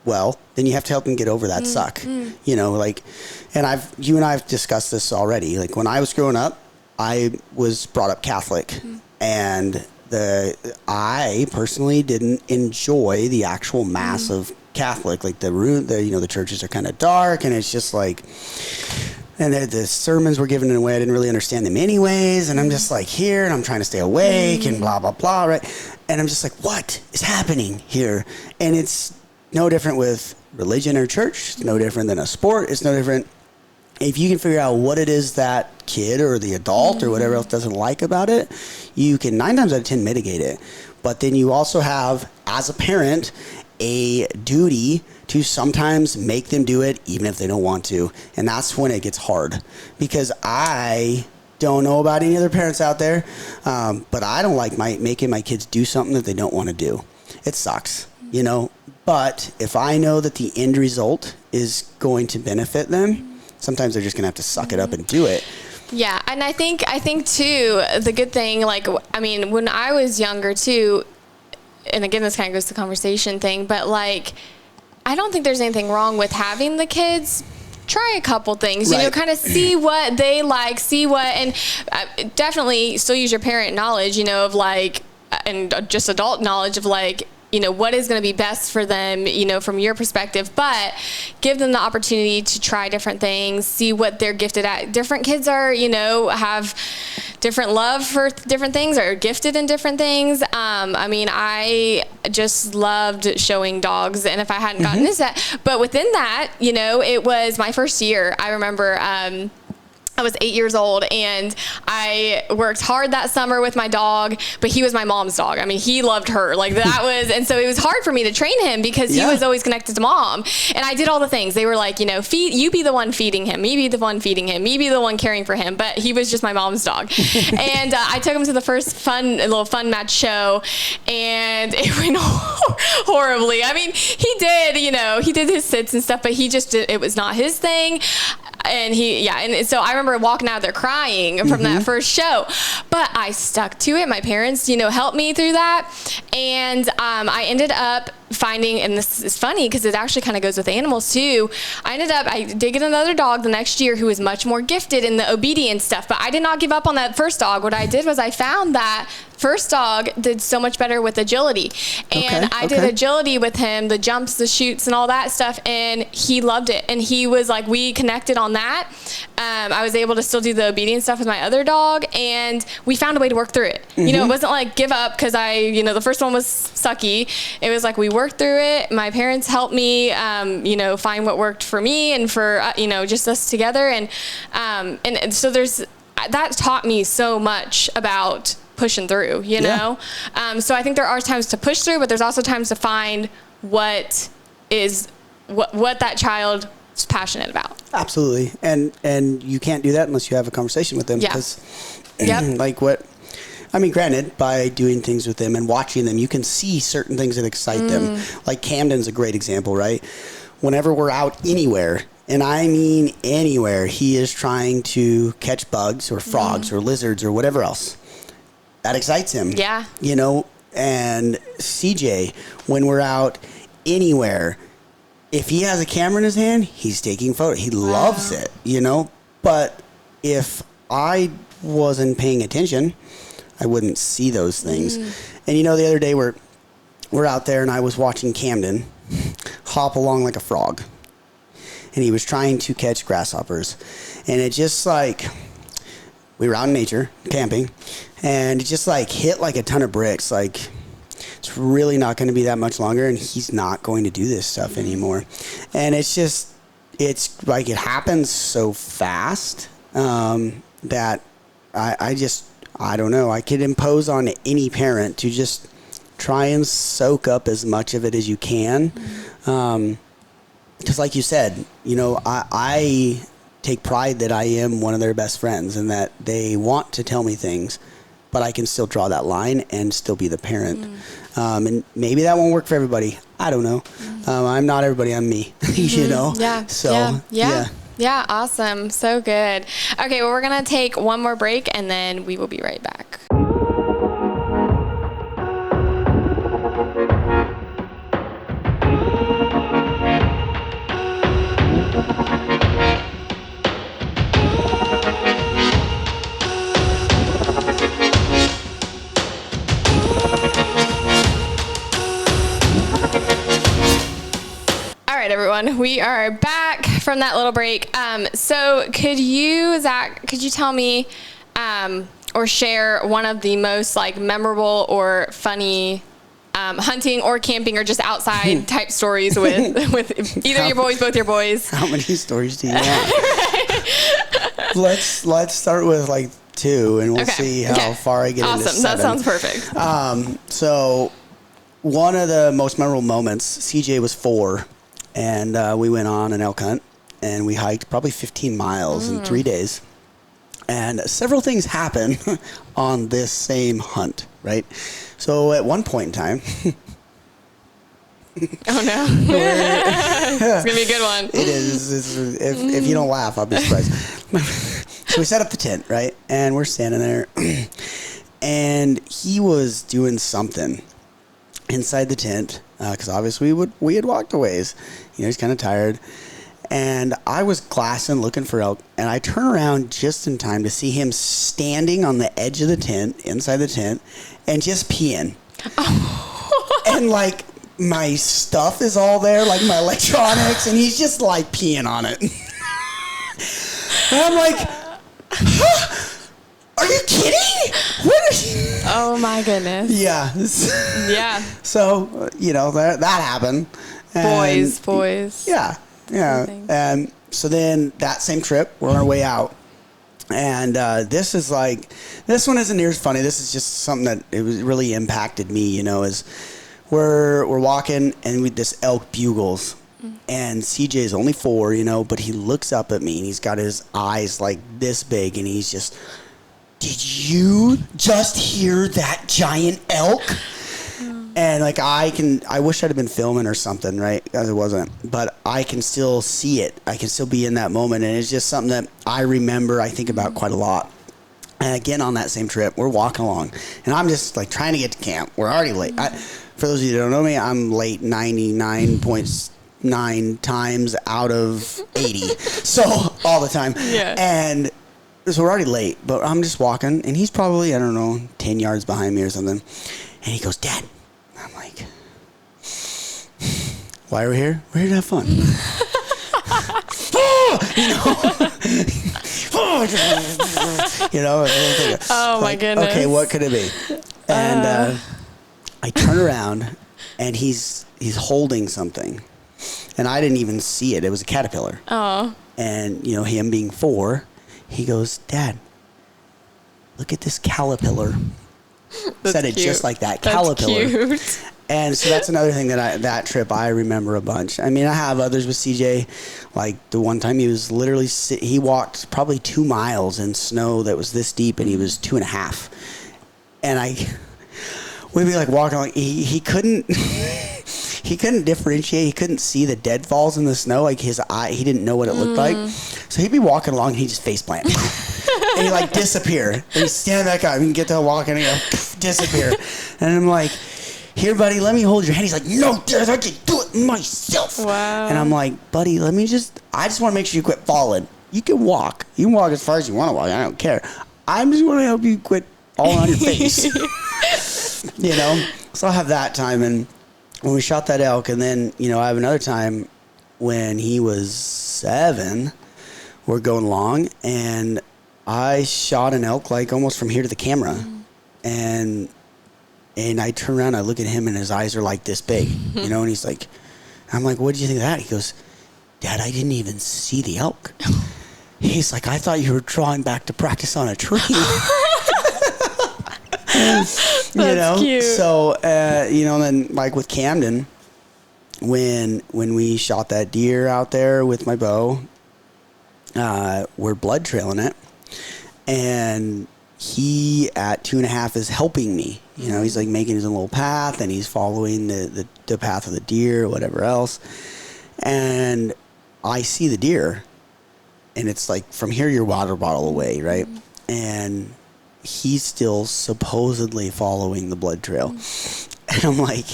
well, then you have to help them get over that suck. And you and I have discussed this already. Like, when I was growing up, I was brought up Catholic, and I personally didn't enjoy the actual mass of Catholic. Like, the churches are kind of dark, and it's just like, and the sermons were given in a way I didn't really understand them anyways. And I'm just like here, and I'm trying to stay awake and blah, blah, blah. Right. And I'm just like, what is happening here? And it's no different with religion or church. It's no different than a sport. It's no different. If you can figure out what it is that kid or the adult or whatever else doesn't like about it, you can 9 times out of 10 mitigate it. But then you also have, as a parent, a duty to sometimes make them do it even if they don't want to. And that's when it gets hard, because I don't know about any other parents out there, but I don't like making my kids do something that they don't want to do. It sucks, But if I know that the end result is going to benefit them, sometimes they're just going to have to suck it up and do it. Yeah, and I think too, the good thing, when I was younger too, and again, this kind of goes to the conversation thing, but I don't think there's anything wrong with having the kids try a couple things, kind of see what they like, and definitely still use your parent knowledge, of and just adult knowledge of what is going to be best for them, from your perspective, but give them the opportunity to try different things, see what they're gifted at. Different kids are, have different love for different things, or gifted in different things. I just loved showing dogs, and if I hadn't gotten into that, but within that, it was my first year. I remember, I was 8 years old, and I worked hard that summer with my dog, but he was my mom's dog. He loved her. And so it was hard for me to train him because he was always connected to mom. And I did all the things. They were like, you be the one feeding him, me be the one feeding him, me be the one caring for him. But he was just my mom's dog. And I took him to the first little fun match show, and it went horribly. He did his sits and stuff, but it was not his thing. And so I remember walking out there crying from that first show, but I stuck to it. My parents, helped me through that. And I ended up finding, and this is funny because it actually kind of goes with animals too. I did get another dog the next year who was much more gifted in the obedience stuff, but I did not give up on that first dog. What I did was I found that first dog did so much better with agility, and I did agility with him, the jumps, the shoots, and all that stuff, and he loved it. And he was we connected on that. I was able to still do the obedience stuff with my other dog, and we found a way to work through it. It wasn't give up because the first one was sucky. It was we worked through it. My parents helped me, find what worked for me and for, just us together. And so that taught me so much about pushing through, so I think there are times to push through, but there's also times to find what that child is passionate about. Absolutely. And you can't do that unless you have a conversation with them, because granted, by doing things with them and watching them, you can see certain things that excite them. Camden's a great example, right? Whenever we're out anywhere, and I mean anywhere, he is trying to catch bugs or frogs or lizards or whatever else. That excites him. Yeah. And CJ, when we're out anywhere, if he has a camera in his hand, he's taking photos. He loves it, But if I wasn't paying attention, I wouldn't see those things. And the other day we're out there, and I was watching Camden hop along like a frog. And he was trying to catch grasshoppers. And it just we were out in nature, camping, and it just hit like a ton of bricks. It's it's really not going to be that much longer, and he's not going to do this stuff anymore. And it's like it happens so fast that I don't know. I could impose on any parent to just try and soak up as much of it as you can. Because like you said, I take pride that I am one of their best friends and that they want to tell me things, but I can still draw that line and still be the parent. And maybe that won't work for everybody. I don't know. I'm not everybody. I'm me, Yeah. So, yeah. Yeah, awesome. So good. Okay, well, we're going to take one more break, and then we will be right back. All right, everyone, we are back from that little break. So could you, Zach, tell me or share one of the most like memorable or funny hunting or camping or just outside type stories with either your boys, both your boys? How many stories do you want? Let's start with like 2, and we'll see how far I get into 7. That sounds perfect. So one of the most memorable moments, CJ was 4, and we went on an elk hunt, and we hiked probably 15 miles in 3 days. And several things happen on this same hunt, right? So at one point in time... Oh, no. It's going to be a good one. It is. If you don't laugh, I'll be surprised. So we set up the tent, right? And we're standing there. And he was doing something inside the tent, because obviously we had walked a ways. He's kind of tired. And I was glassing, looking for elk, and I turn around just in time to see him standing on the edge of the tent, inside the tent, and just peeing. Oh. And, like, my stuff is all there, like my electronics, and he's just, like, peeing on it. And I'm like, are you kidding? What are you? Oh, my goodness. Yeah. Yeah. So, that happened. And Boys. Yeah. Yeah. And so then that same trip, we're on our way out. And this one isn't near as funny. This is just something that it was really impacted me, is we're walking and this elk bugles. And CJ is only 4, but he looks up at me and he's got his eyes like this big and he's just, did you just hear that giant elk? And like I wish I'd have been filming or something, right? Because it wasn't. But I can still see it. I can still be in that moment. And it's just something that I remember, I think about quite a lot. And again, on that same trip, we're walking along. And I'm just like trying to get to camp. We're already late. For those of you that don't know me, I'm late 99.9 times out of 80. So all the time. Yeah. And so we're already late. But I'm just walking. And he's probably, 10 yards behind me or something. And he goes, Dad. I'm like, why are we here? We're here to have fun. Oh, my goodness. Okay, what could it be? And I turn around, and he's holding something. And I didn't even see it. It was a caterpillar. Oh. And, him being 4, he goes, Dad, look at this caterpillar. Said it cute. Just like that, caterpillar. Cute. And so that's another thing that trip I remember a bunch. I mean, I have others with CJ. Like the one time he was literally he walked probably 2 miles in snow that was this deep, and he was 2.5. And we'd be like walking along. He couldn't he couldn't differentiate. He couldn't see the deadfalls in the snow. Like his eye, he didn't know what it looked like. So he'd be walking along, and he'd just face plant. And he'd like disappear. And he'd stand back up and get to walking and go disappear. And I'm like, here, buddy, let me hold your hand. He's like, no, Dad, I can do it myself. Wow. And I'm like, buddy, I just want to make sure you quit falling. You can walk. You can walk as far as you want to walk. I don't care. I just want to help you quit all on your face. So I'll have that time. And when we shot that elk, and then, I have another time when he was 7, we're going along, and I shot an elk like almost from here to the camera. And And I turn around, I look at him, and his eyes are like this big, you know, and he's like, I'm like, what did you think of that? He goes, Dad, I didn't even see the elk. He's like, I thought you were drawing back to practice on a tree. That's you know? cute. So, you know, then like with Camden, when we shot that deer out there with my bow, we're blood trailing it. And he at 2.5 is helping me. You know, he's like making his own little path, and he's following the path of the deer or whatever else. And I see the deer, and it's like from here your water bottle away, right? And he's still supposedly following the blood trail. And I'm like,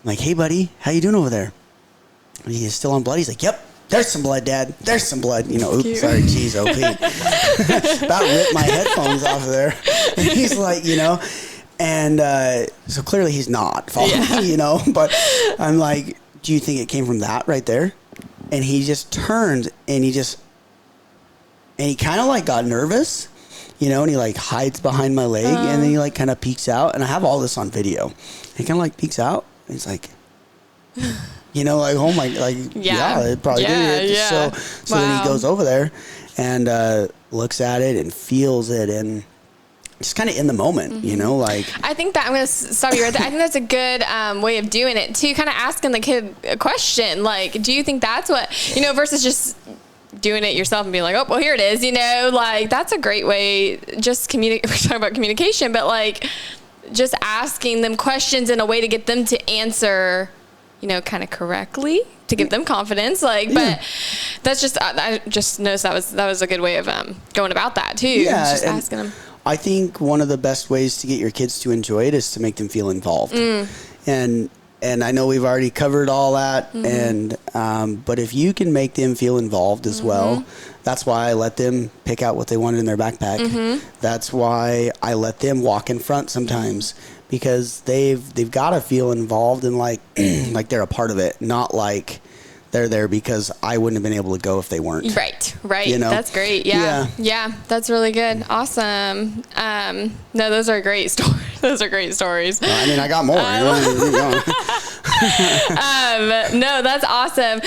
hey buddy, how you doing over there? And he's still on blood. He's like, yep. There's some blood, Dad. There's some blood. You know, oops, Cute. sorry, geez, OP. About ripped my headphones off of there. And he's like, you know, and so clearly he's not following me, you know. But I'm like, do you think it came from that right there? And he just turned, and he kind of like got nervous, you know, and he like hides behind my leg, and then he like kind of peeks out. And I have all this on video. He kind of like peeks out, and he's like... You know, like, oh my, like, yeah it probably did. Yeah. So then he goes over there and looks at it and feels it and just kind of in the moment, you know, like. I think that, I'm going to stop you right there. I think that's a good way of doing it too, kind of asking the kid a question. Like, do you think that's what, you know, versus just doing it yourself and being like, oh, well, here it is, you know, like, that's a great way, just communicate. We're talking about communication, but like, just asking them questions in a way to get them to answer, you know, kind of correctly, to give them confidence. Like, but that's just, I just noticed that was a good way of going about that too. Yeah, just asking them. I think one of the best ways to get your kids to enjoy it is to make them feel involved. And I know we've already covered all that, and but if you can make them feel involved as well, that's why I let them pick out what they wanted in their backpack. That's why I let them walk in front sometimes, because they've got to feel involved and like like they're a part of it, not like they're there because I wouldn't have been able to go if they weren't. Right. You know? That's great. Yeah, that's really good. Awesome. No, those are great stories. Those are great stories. I mean, I got more. No, that's awesome.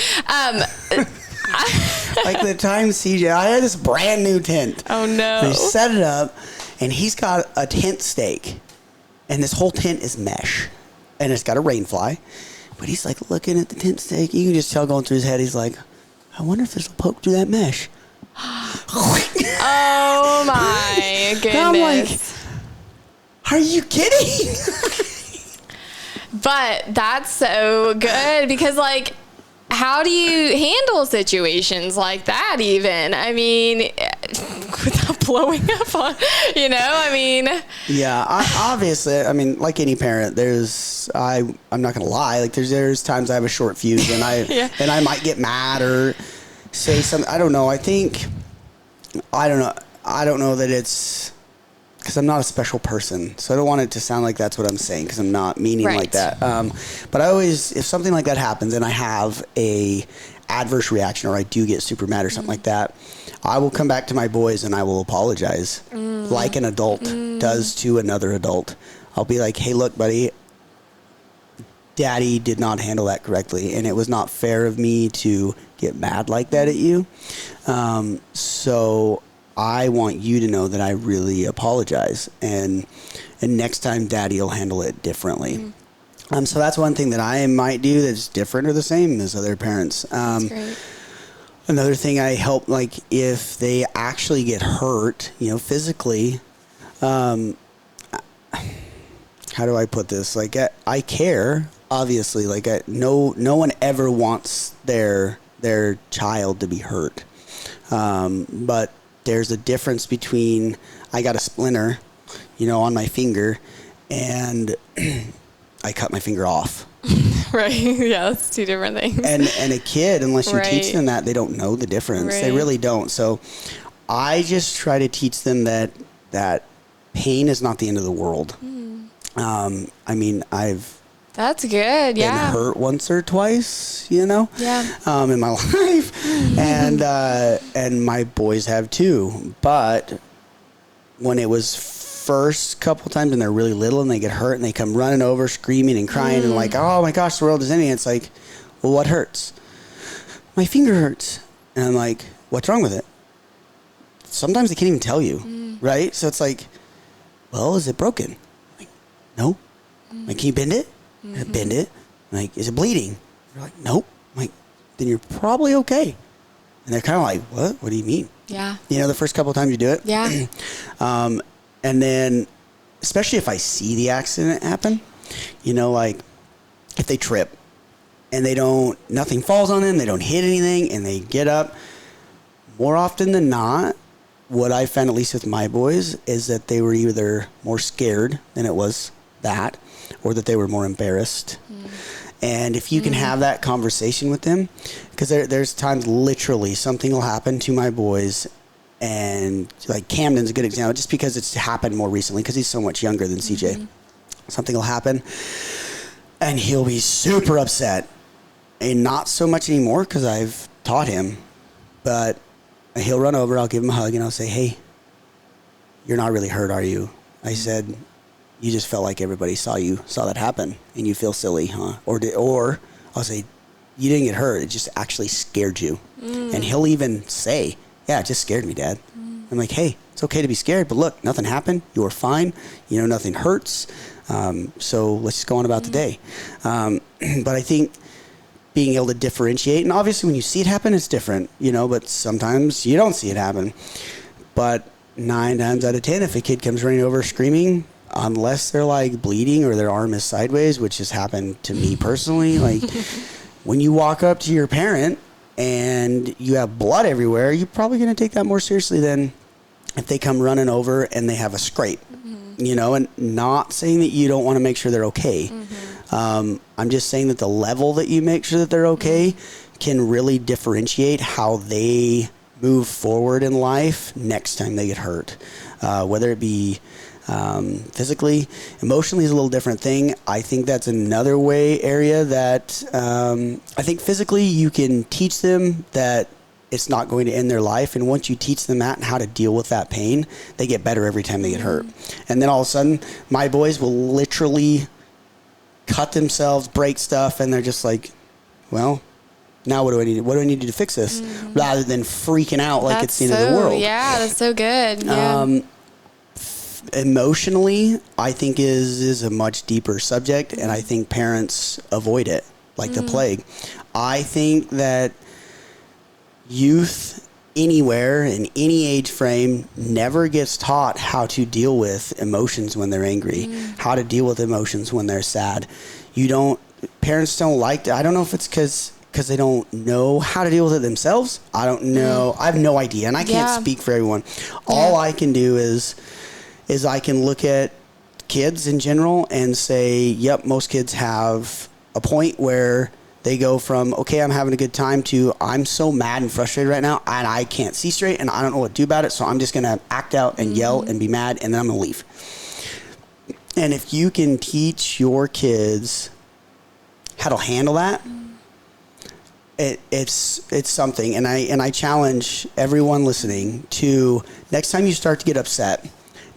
Like the time CJ, I had this brand new tent. Oh no. They set it up, and he's got a tent stake, and this whole tent is mesh, and it's got a rain fly. But he's like looking at the tent stake. You can just tell going through his head. He's like, I wonder if this will poke through that mesh. Oh my goodness. And I'm like, are you kidding? But that's so good, because like, how do you handle situations like that even? I mean, without blowing up on, you know, I mean. Yeah, obviously, I mean, like any parent, I'm not going to lie, like there's times I have a short fuse and I might get mad or say something. I don't know. I don't know that it's, because I'm not a special person, so I don't want it to sound like that's what I'm saying, because I'm not meaning like that. But I always, if something like that happens and I have a adverse reaction or I do get super mad or something like that, I will come back to my boys and I will apologize like an adult does to another adult. I'll be like, hey, look, buddy, Daddy did not handle that correctly, and it was not fair of me to get mad like that at you. So I want you to know that I really apologize, and next time Daddy will handle it differently. So that's one thing that I might do that's different or the same as other parents. That's great. Another thing I help, like if they actually get hurt, you know, physically, how do I put this? Like I care, obviously, like no one ever wants their child to be hurt. But there's a difference between I got a splinter, you know, on my finger, and I cut my finger off. Right. Yeah, that's two different things. And a kid, unless you teach them that, they don't know the difference. They really don't. So I just try to teach them that pain is not the end of the world. I mean, that's good. Yeah. Been hurt once or twice, you know. Yeah. In my life, and my boys have too. But when it was first couple times when they're really little and they get hurt and they come running over screaming and crying and like, oh my gosh, the world is ending. It's like, well, what hurts? My finger hurts. And I'm like, what's wrong with it? Sometimes they can't even tell you, right? So it's like, well, is it broken? I'm like, no. I'm like, can you bend it? I bend it. I'm like, is it bleeding? They're like, nope. I'm like, then you're probably okay. And they're kind of like, what? What do you mean? Yeah. You know, the first couple of times you do it. Yeah. And then, especially if I see the accident happen, you know, like if they trip and nothing falls on them, they don't hit anything, and they get up, more often than not, what I found, at least with my boys, is that they were either more scared than it was that, or that they were more embarrassed. And if you can have that conversation with them, because there's times literally something will happen to my boys, and like Camden's a good example, just because it's happened more recently, because he's so much younger than CJ. Something will happen, and he'll be super upset, and not so much anymore because I've taught him, but he'll run over, I'll give him a hug, and I'll say, hey, you're not really hurt, are you? I said, you just felt like everybody saw that happen, and you feel silly, huh? Or I'll say, you didn't get hurt, it just actually scared you. And he'll even say, yeah, it just scared me, Dad. I'm like, hey, it's okay to be scared, but look, nothing happened. You were fine. You know, nothing hurts. So let's just go on about the day. But I think being able to differentiate, and obviously when you see it happen, it's different, you know, but sometimes you don't see it happen. But 9 times out of 10, if a kid comes running over screaming, unless they're like bleeding or their arm is sideways, which has happened to me personally, like when you walk up to your parent and you have blood everywhere, you're probably going to take that more seriously than if they come running over and they have a scrape, you know, and not saying that you don't want to make sure they're okay. I'm just saying that the level that you make sure that they're okay can really differentiate how they move forward in life next time they get hurt, whether it be physically. Emotionally is a little different thing. I think that's another area that I think physically you can teach them that it's not going to end their life, and once you teach them that and how to deal with that pain, they get better every time they get hurt. And then all of a sudden my boys will literally cut themselves, break stuff, and they're just like, well, now what do I need to fix this, rather than freaking out like it's the end of the world. Yeah, that's so good. Yeah. Emotionally, I think is a much deeper subject, and I think parents avoid it like the plague. I think that youth anywhere in any age frame never gets taught how to deal with emotions when they're angry, how to deal with emotions when they're sad. Parents don't like to, I don't know if it's because they don't know how to deal with it themselves. I don't know. I have no idea, and I can't speak for everyone. All I can do is I can look at kids in general and say, yep, most kids have a point where they go from, okay, I'm having a good time, to I'm so mad and frustrated right now and I can't see straight and I don't know what to do about it, so I'm just going to act out and yell and be mad, and then I'm going to leave. And if you can teach your kids how to handle that, it's something. And I challenge everyone listening to, next time you start to get upset,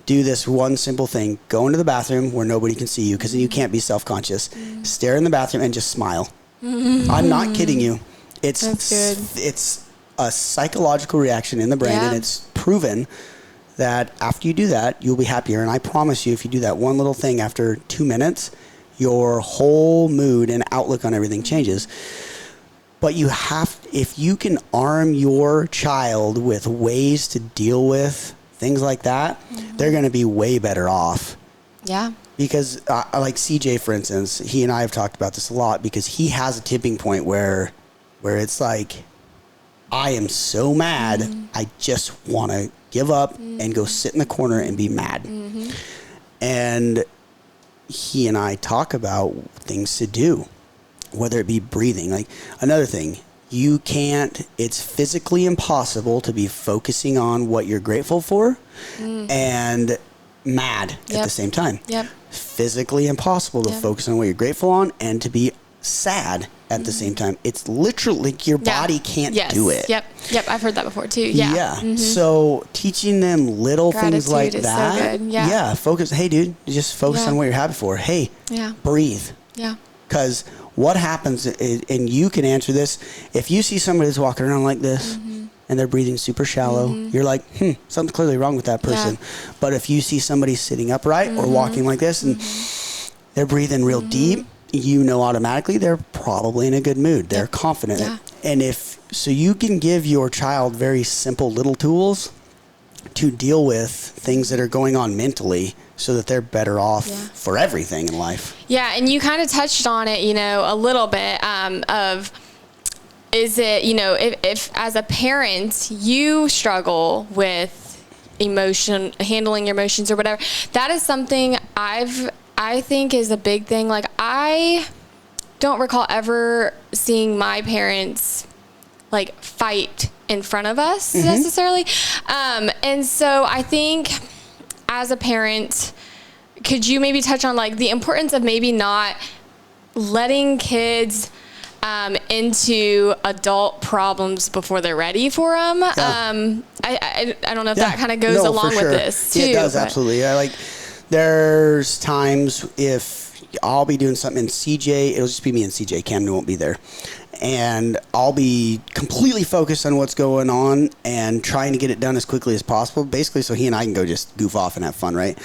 do this one simple thing. Go into the bathroom where nobody can see you, because then you can't be self-conscious. Stare in the bathroom and just smile. I'm not kidding you. It's a psychological reaction in the brain, and it's proven that after you do that, you'll be happier. And I promise you, if you do that one little thing after 2 minutes, your whole mood and outlook on everything changes. But if you can arm your child with ways to deal with things like that, they're going to be way better off. Yeah. Because like CJ, for instance, he and I have talked about this a lot, because he has a tipping point where it's like, I am so mad, I just want to give up and go sit in the corner and be mad. And he and I talk about things to do, whether it be breathing. Like, another thing, it's physically impossible to be focusing on what you're grateful for and mad at the same time. Physically impossible to focus on what you're grateful on and to be sad at the same time. It's literally your body can't do it. Yep. I've heard that before too. Yeah. Mm-hmm. So teaching them little things like is that. So good. Yeah. Focus. Hey, dude, just focus on what you're happy for. Hey, breathe. Yeah. Because what happens, and you can answer this, if you see somebody that's walking around like this and they're breathing super shallow, you're like, something's clearly wrong with that person. Yeah. But if you see somebody sitting upright or walking like this and they're breathing real deep, you know automatically they're probably in a good mood. They're confident. Yeah. And so you can give your child very simple little tools to deal with things that are going on mentally so that they're better off for everything in life. Yeah, and you kind of touched on it, a little bit of, is it, if as a parent you struggle with handling your emotions or whatever, that is something I think is a big thing. Like, I don't recall ever seeing my parents like fight in front of us necessarily. And so I think as a parent, could you maybe touch on like the importance of maybe not letting kids into adult problems before they're ready for them? Yeah. I don't know if that kind of goes along with this too. It does, absolutely. There's times if I'll be doing something in CJ, it'll just be me and CJ. Camden won't be there. And I'll be completely focused on what's going on and trying to get it done as quickly as possible, basically so he and I can go just goof off and have fun, right?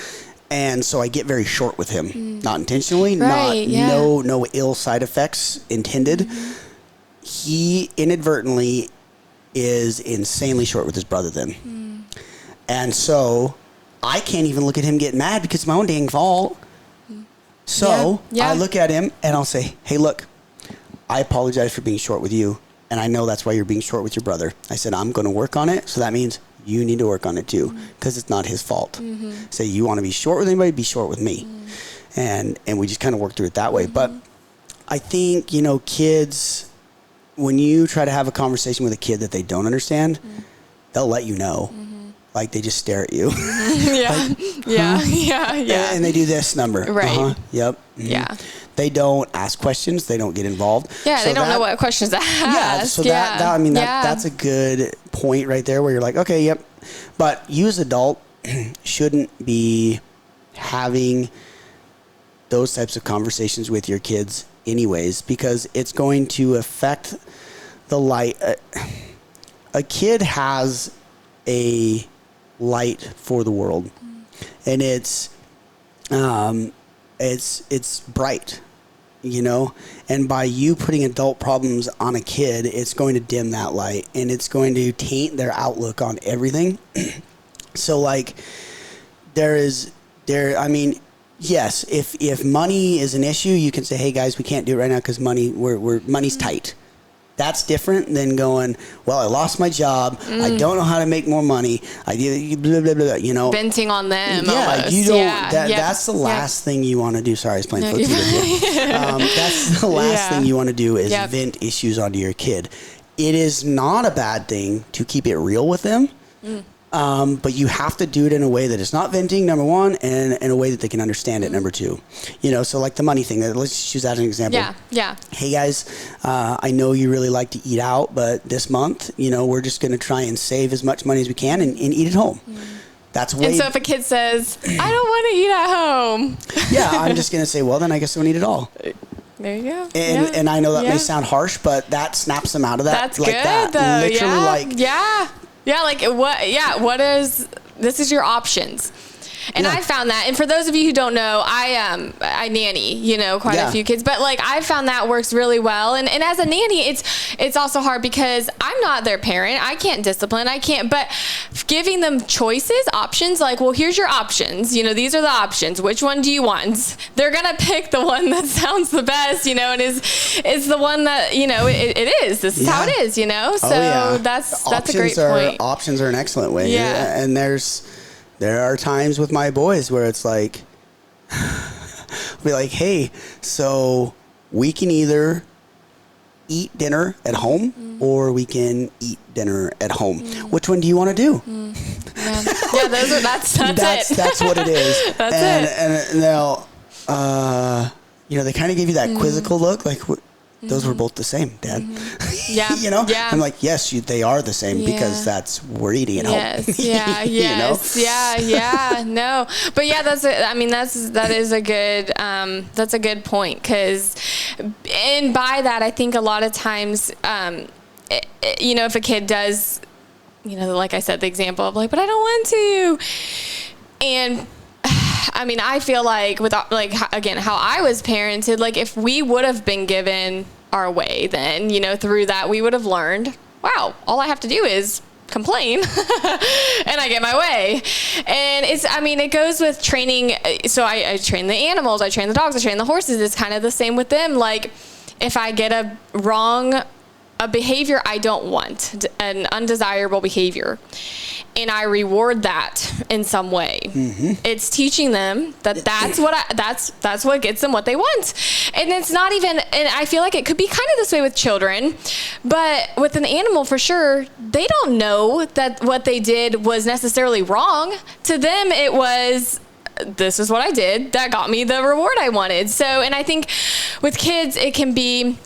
And so I get very short with him, not intentionally, no ill side effects intended. He inadvertently is insanely short with his brother then. And so I can't even look at him getting mad because it's my own dang fault. So I look at him and I'll say, hey, look, I apologize for being short with you. And I know that's why you're being short with your brother. I said, I'm going to work on it. So that means you need to work on it too, because it's not his fault. Say you want to be short with anybody, be short with me. And we just kind of work through it that way. But I think, kids, when you try to have a conversation with a kid that they don't understand, they'll let you know. Like, they just stare at you. And they do this number. Right. Yep. Yeah. They don't ask questions. They don't get involved. Yeah, so they don't know what questions to ask. That's a good point right there where you're like, okay, yep. But you as an adult shouldn't be having those types of conversations with your kids anyways, because it's going to affect the light. A kid has a light for the world, and it's bright, and by you putting adult problems on a kid, it's going to dim that light, and it's going to taint their outlook on everything. So like yes, if money is an issue, you can say, hey guys, we can't do it right now because money's tight. That's different than going, well, I lost my job. I don't know how to make more money. I do blah, blah, blah, venting on them. Yeah, almost. You don't. That's the last thing you want to do. Sorry, I was playing footsie with you. That's the last thing you want to do is vent issues onto your kid. It is not a bad thing to keep it real with them. But you have to do it in a way that it's not venting, number one, and in a way that they can understand it, number two. So like the money thing, let's just use that as an example. Yeah. Hey guys, I know you really like to eat out, but this month, we're just going to try and save as much money as we can and eat at home. That's way. And so if a kid says, I don't want to eat at home. I'm just going to say, well, then I guess I don't eat at all. There you go. And I know that may sound harsh, but that snaps them out of that. That's like good, that. Though. Literally what is, this is your options. And I found that, and for those of you who don't know, I nanny, quite a few kids, but like I found that works really well. And as a nanny, it's also hard because I'm not their parent. I can't discipline. But giving them choices, options, like, well, here's your options. These are the options. Which one do you want? They're going to pick the one that sounds the best, and is the one that, it is. This is how it is, So that's a great point. Options are an excellent way. Yeah. And there are times with my boys where it's like, be like, hey, so we can either eat dinner at home or we can eat dinner at home. Which one do you want to do? That's it. That's what it is. That's it. And now, they kind of give you that quizzical look, like, those were both the same, Dad. Yeah. Yeah. I'm like, yes, they are the same because we're eating at home. Yes. Yeah. Yes. Yeah. No. But yeah, that is a good point. And by that, I think a lot of times, if a kid does, like I said, the example of like, but I don't want to. And I feel like again, how I was parented, like if we would have been given our way, then, through that we would have learned, wow, all I have to do is complain and I get my way. And it goes with training. So I train the animals, I train the dogs, I train the horses. It's kind of the same with them. Like if I get a behavior I don't want, an undesirable behavior, and I reward that in some way, it's teaching them that's what gets them what they want. And it's not even, and I feel like it could be kind of this way with children, but with an animal for sure, they don't know that what they did was necessarily wrong. To them, it was, this is what I did that got me the reward I wanted. So, and I think with kids, it can be,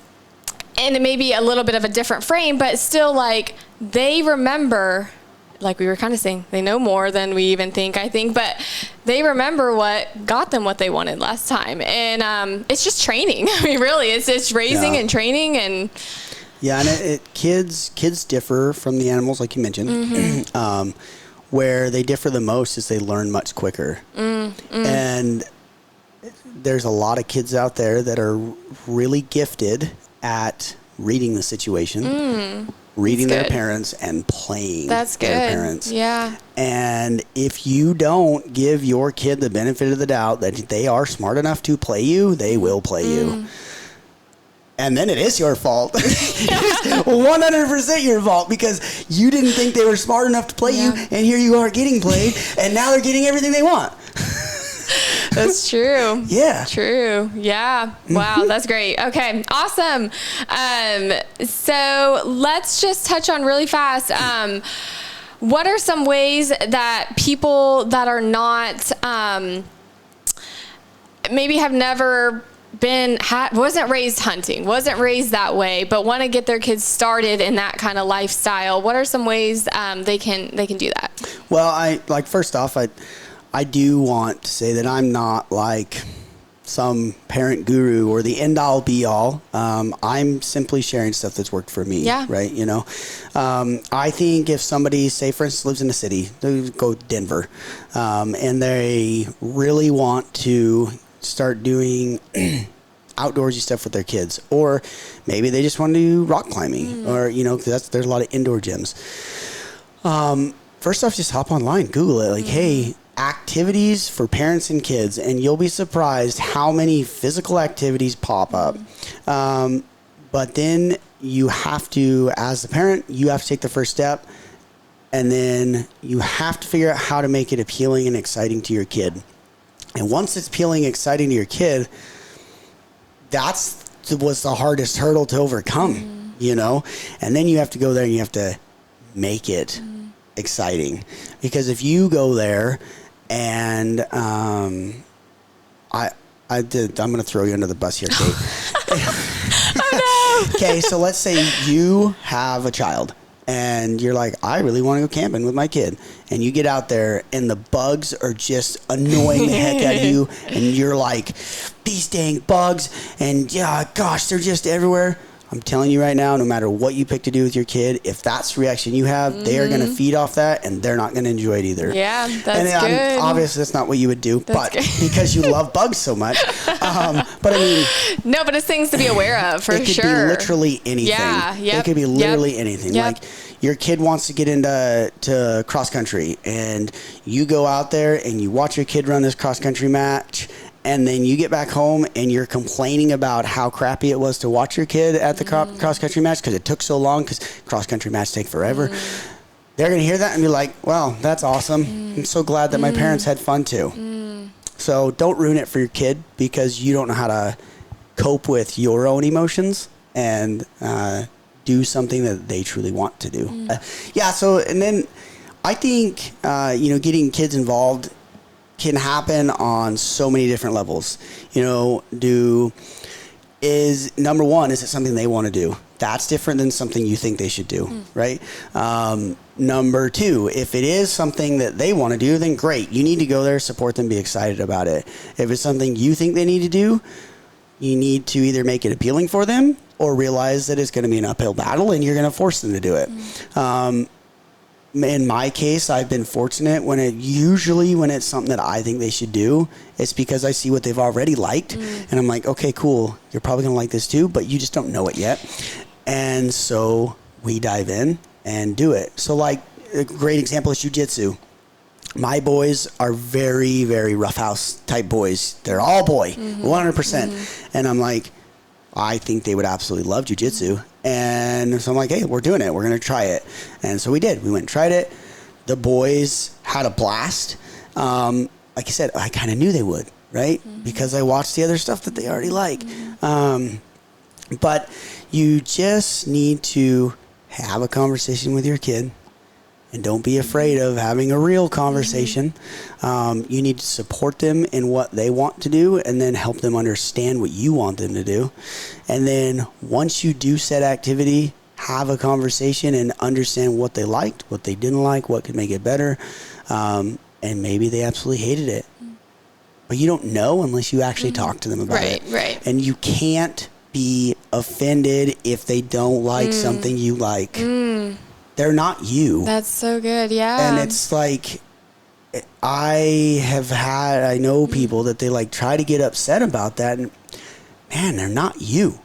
and it may be a little bit of a different frame, but still, like, they remember, like we were kind of saying, they know more than we even think, I think, but they remember what got them what they wanted last time. And it's just training. Really, it's raising and training. And yeah, and kids differ from the animals, like you mentioned. Where they differ the most is they learn much quicker. And there's a lot of kids out there that are really gifted at reading the situation, reading their parents, and playing their parents. Yeah. And if you don't give your kid the benefit of the doubt that they are smart enough to play you, they will play you. And then it is your fault. It is 100% your fault because you didn't think they were smart enough to play you, and here you are getting played, and now they're getting everything they want. That's true. Yeah. True. Yeah. Wow. That's great. Okay. Awesome. So let's just touch on really fast. What are some ways that people that are not, maybe have never wasn't raised hunting, wasn't raised that way, but want to get their kids started in that kind of lifestyle? What are some ways they can do that? Well, first off, I do want to say that I'm not like some parent guru or the end all be all. I'm simply sharing stuff that's worked for me. Yeah. Right. I think if somebody, say for instance, lives in a city, they go Denver, and they really want to start doing outdoorsy stuff with their kids, or maybe they just want to do rock climbing, or, cause there's a lot of indoor gyms. First off, just hop online, Google it, like, hey, activities for parents and kids, and you'll be surprised how many physical activities pop up. But then you have to, as the parent, you have to take the first step, and then you have to figure out how to make it appealing and exciting to your kid. And once it's appealing and exciting to your kid, was the hardest hurdle to overcome, and then you have to go there and you have to make it exciting. Because if you go there and I'm going to throw you under the bus here, Kate. Oh, no. Okay, so let's say you have a child and you're like, I really want to go camping with my kid. And you get out there and the bugs are just annoying the heck out of you. And you're like, these dang bugs. And yeah, gosh, they're just everywhere. I'm telling you right now, no matter what you pick to do with your kid, if that's the reaction you have, they are going to feed off that, and they're not going to enjoy it either. Yeah, that's good. Obviously, that's not what you would do, but because you love bugs so much. But no, but it's things to be aware of, for sure. It could be literally anything. Yeah, it could be literally anything. Yep. Like your kid wants to get into cross country, and you go out there and you watch your kid run this cross country match. And then you get back home and you're complaining about how crappy it was to watch your kid at the cross-country match because it took so long, because cross-country matches take forever. They're going to hear that and be like, well, that's awesome. I'm so glad that my parents had fun too. So don't ruin it for your kid because you don't know how to cope with your own emotions and do something that they truly want to do. So, and then I think, getting kids involved can happen on so many different levels. You know, number one, is it something they want to do? That's different than something you think they should do, right? Number two, if it is something that they want to do, then great. You need to go there, support them, be excited about it. If it's something you think they need to do, you need to either make it appealing for them or realize that it's going to be an uphill battle and you're going to force them to do it. In my case, I've been fortunate when it's something that I think they should do, it's because I see what they've already liked and I'm like, okay, cool. You're probably going to like this too, but you just don't know it yet. And so we dive in and do it. So like a great example is jiu-jitsu. My boys are very, very roughhouse type boys. They're all boy, 100%. And I'm like, I think they would absolutely love jiu-jitsu. And so I'm like, hey, we're doing it. We're going to try it. And so we did. We went and tried it. The boys had a blast. Like I said, I kind of knew they would, right? Because I watched the other stuff that they already like. But you just need to have a conversation with your kid. And don't be afraid of having a real conversation. You need to support them in what they want to do and then help them understand what you want them to do. And then once you do said activity, have a conversation and understand what they liked, what they didn't like, what could make it better. And maybe they absolutely hated it. But you don't know unless you actually talk to them about it. Right. And you can't be offended if they don't like something you like. They're not you. That's so good. Yeah. And it's like, I know people that they like try to get upset about that. And man, they're not you.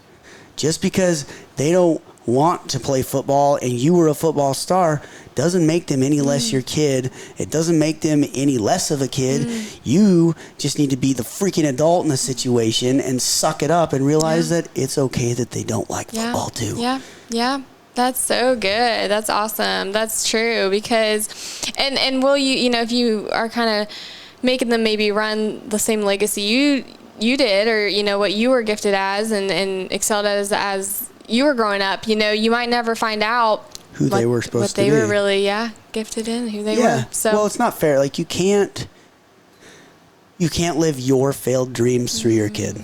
Just because they don't want to play football and you were a football star doesn't make them any less your kid. It doesn't make them any less of a kid. You just need to be the freaking adult in the situation and suck it up and realize that it's okay that they don't like football too. Yeah. That's so good. That's awesome. That's true because, and will you, if you are kind of making them maybe run the same legacy you did, or, what you were gifted as and excelled as you were growing up, you might never find out who they were supposed to be. What they were really, gifted in, who they were. So, well, it's not fair. Like you can't live your failed dreams through your kid.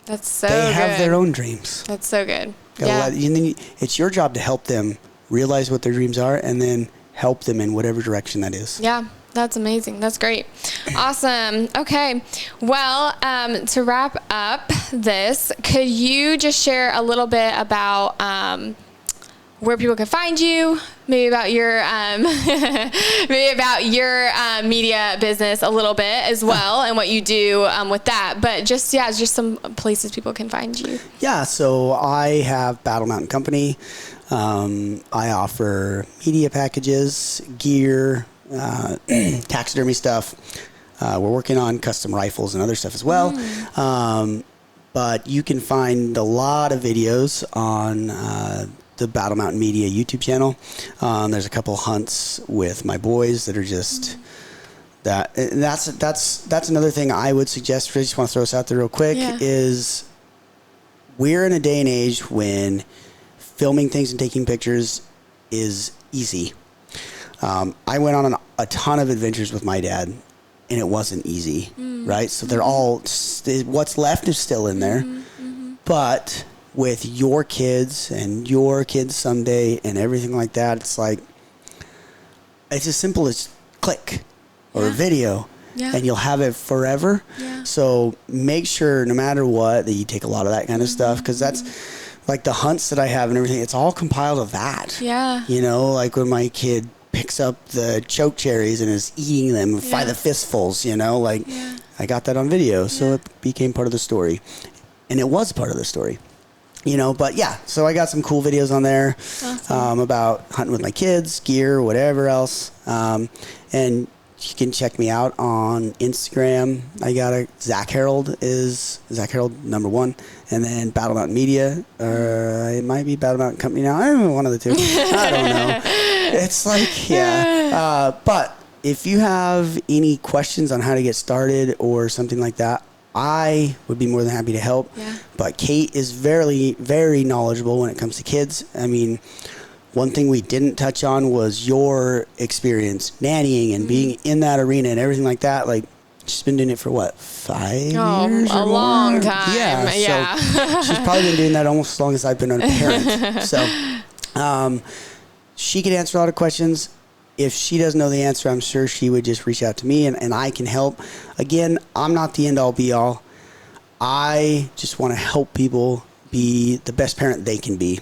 That's so good. They have their own dreams. That's so good. It's your job to help them realize what their dreams are and then help them in whatever direction that is. Yeah, that's amazing. That's great. Awesome. Okay. Well, to wrap up this, could you just share a little bit about where people can find you, maybe about your media business a little bit as well, and what you do with that. But just some places people can find you. Yeah, so I have Battle Mountain Company. I offer media packages, gear, taxidermy stuff. We're working on custom rifles and other stuff as well. But you can find a lot of videos on the Battle Mountain Media YouTube channel. There's a couple hunts with my boys that are just that's another thing I would suggest. I just want to throw this out there real quick is we're in a day and age when filming things and taking pictures is easy. I went on a ton of adventures with my dad and it wasn't easy, right? So they're all, what's left is still in there, but with your kids and your kids someday and everything like that, it's like, it's as simple as click or a video and you'll have it forever. So make sure no matter what that you take a lot of that kind of stuff, because that's like the hunts that I have and everything, it's all compiled of that. Like when my kid picks up the choke cherries and is eating them by the fistfuls, I got that on video. So it became part of the story and it was part of the story. So I got some cool videos on there about hunting with my kids, gear, whatever else. And you can check me out on Instagram. I got Zach Herold is Zach Herold #1, and then Battle Mountain Media, or it might be Battle Mountain Company now. I don't know, one of the two. I don't know. It's like, but if you have any questions on how to get started or something like that, I would be more than happy to help. But Kate is very, very knowledgeable when it comes to kids. I mean, One thing we didn't touch on was your experience nannying and being in that arena and everything like that. Like, she's been doing it for what, 5 years or a long more? time. Yeah. So she's probably been doing that almost as long as I've been a parent. So she can answer a lot of questions. If she doesn't know the answer, I'm sure she would just reach out to me and I can help. Again, I'm not the end all be all. I just want to help people be the best parent they can be.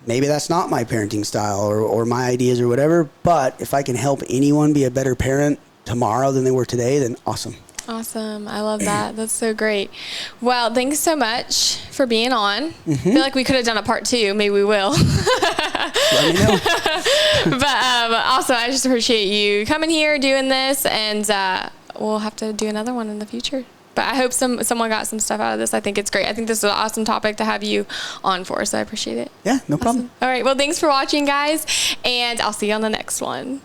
Maybe that's not my parenting style or my ideas or whatever, but if I can help anyone be a better parent tomorrow than they were today, then awesome. Awesome. I love that. That's so great. Well, thanks so much for being on. I feel like we could have done a part 2. Maybe we will. Let me know. But also, I just appreciate you coming here, doing this, and we'll have to do another one in the future. But I hope someone got some stuff out of this. I think it's great. I think this is an awesome topic to have you on for, so I appreciate it. Yeah, no problem. Awesome. All right. Well, thanks for watching, guys, and I'll see you on the next one.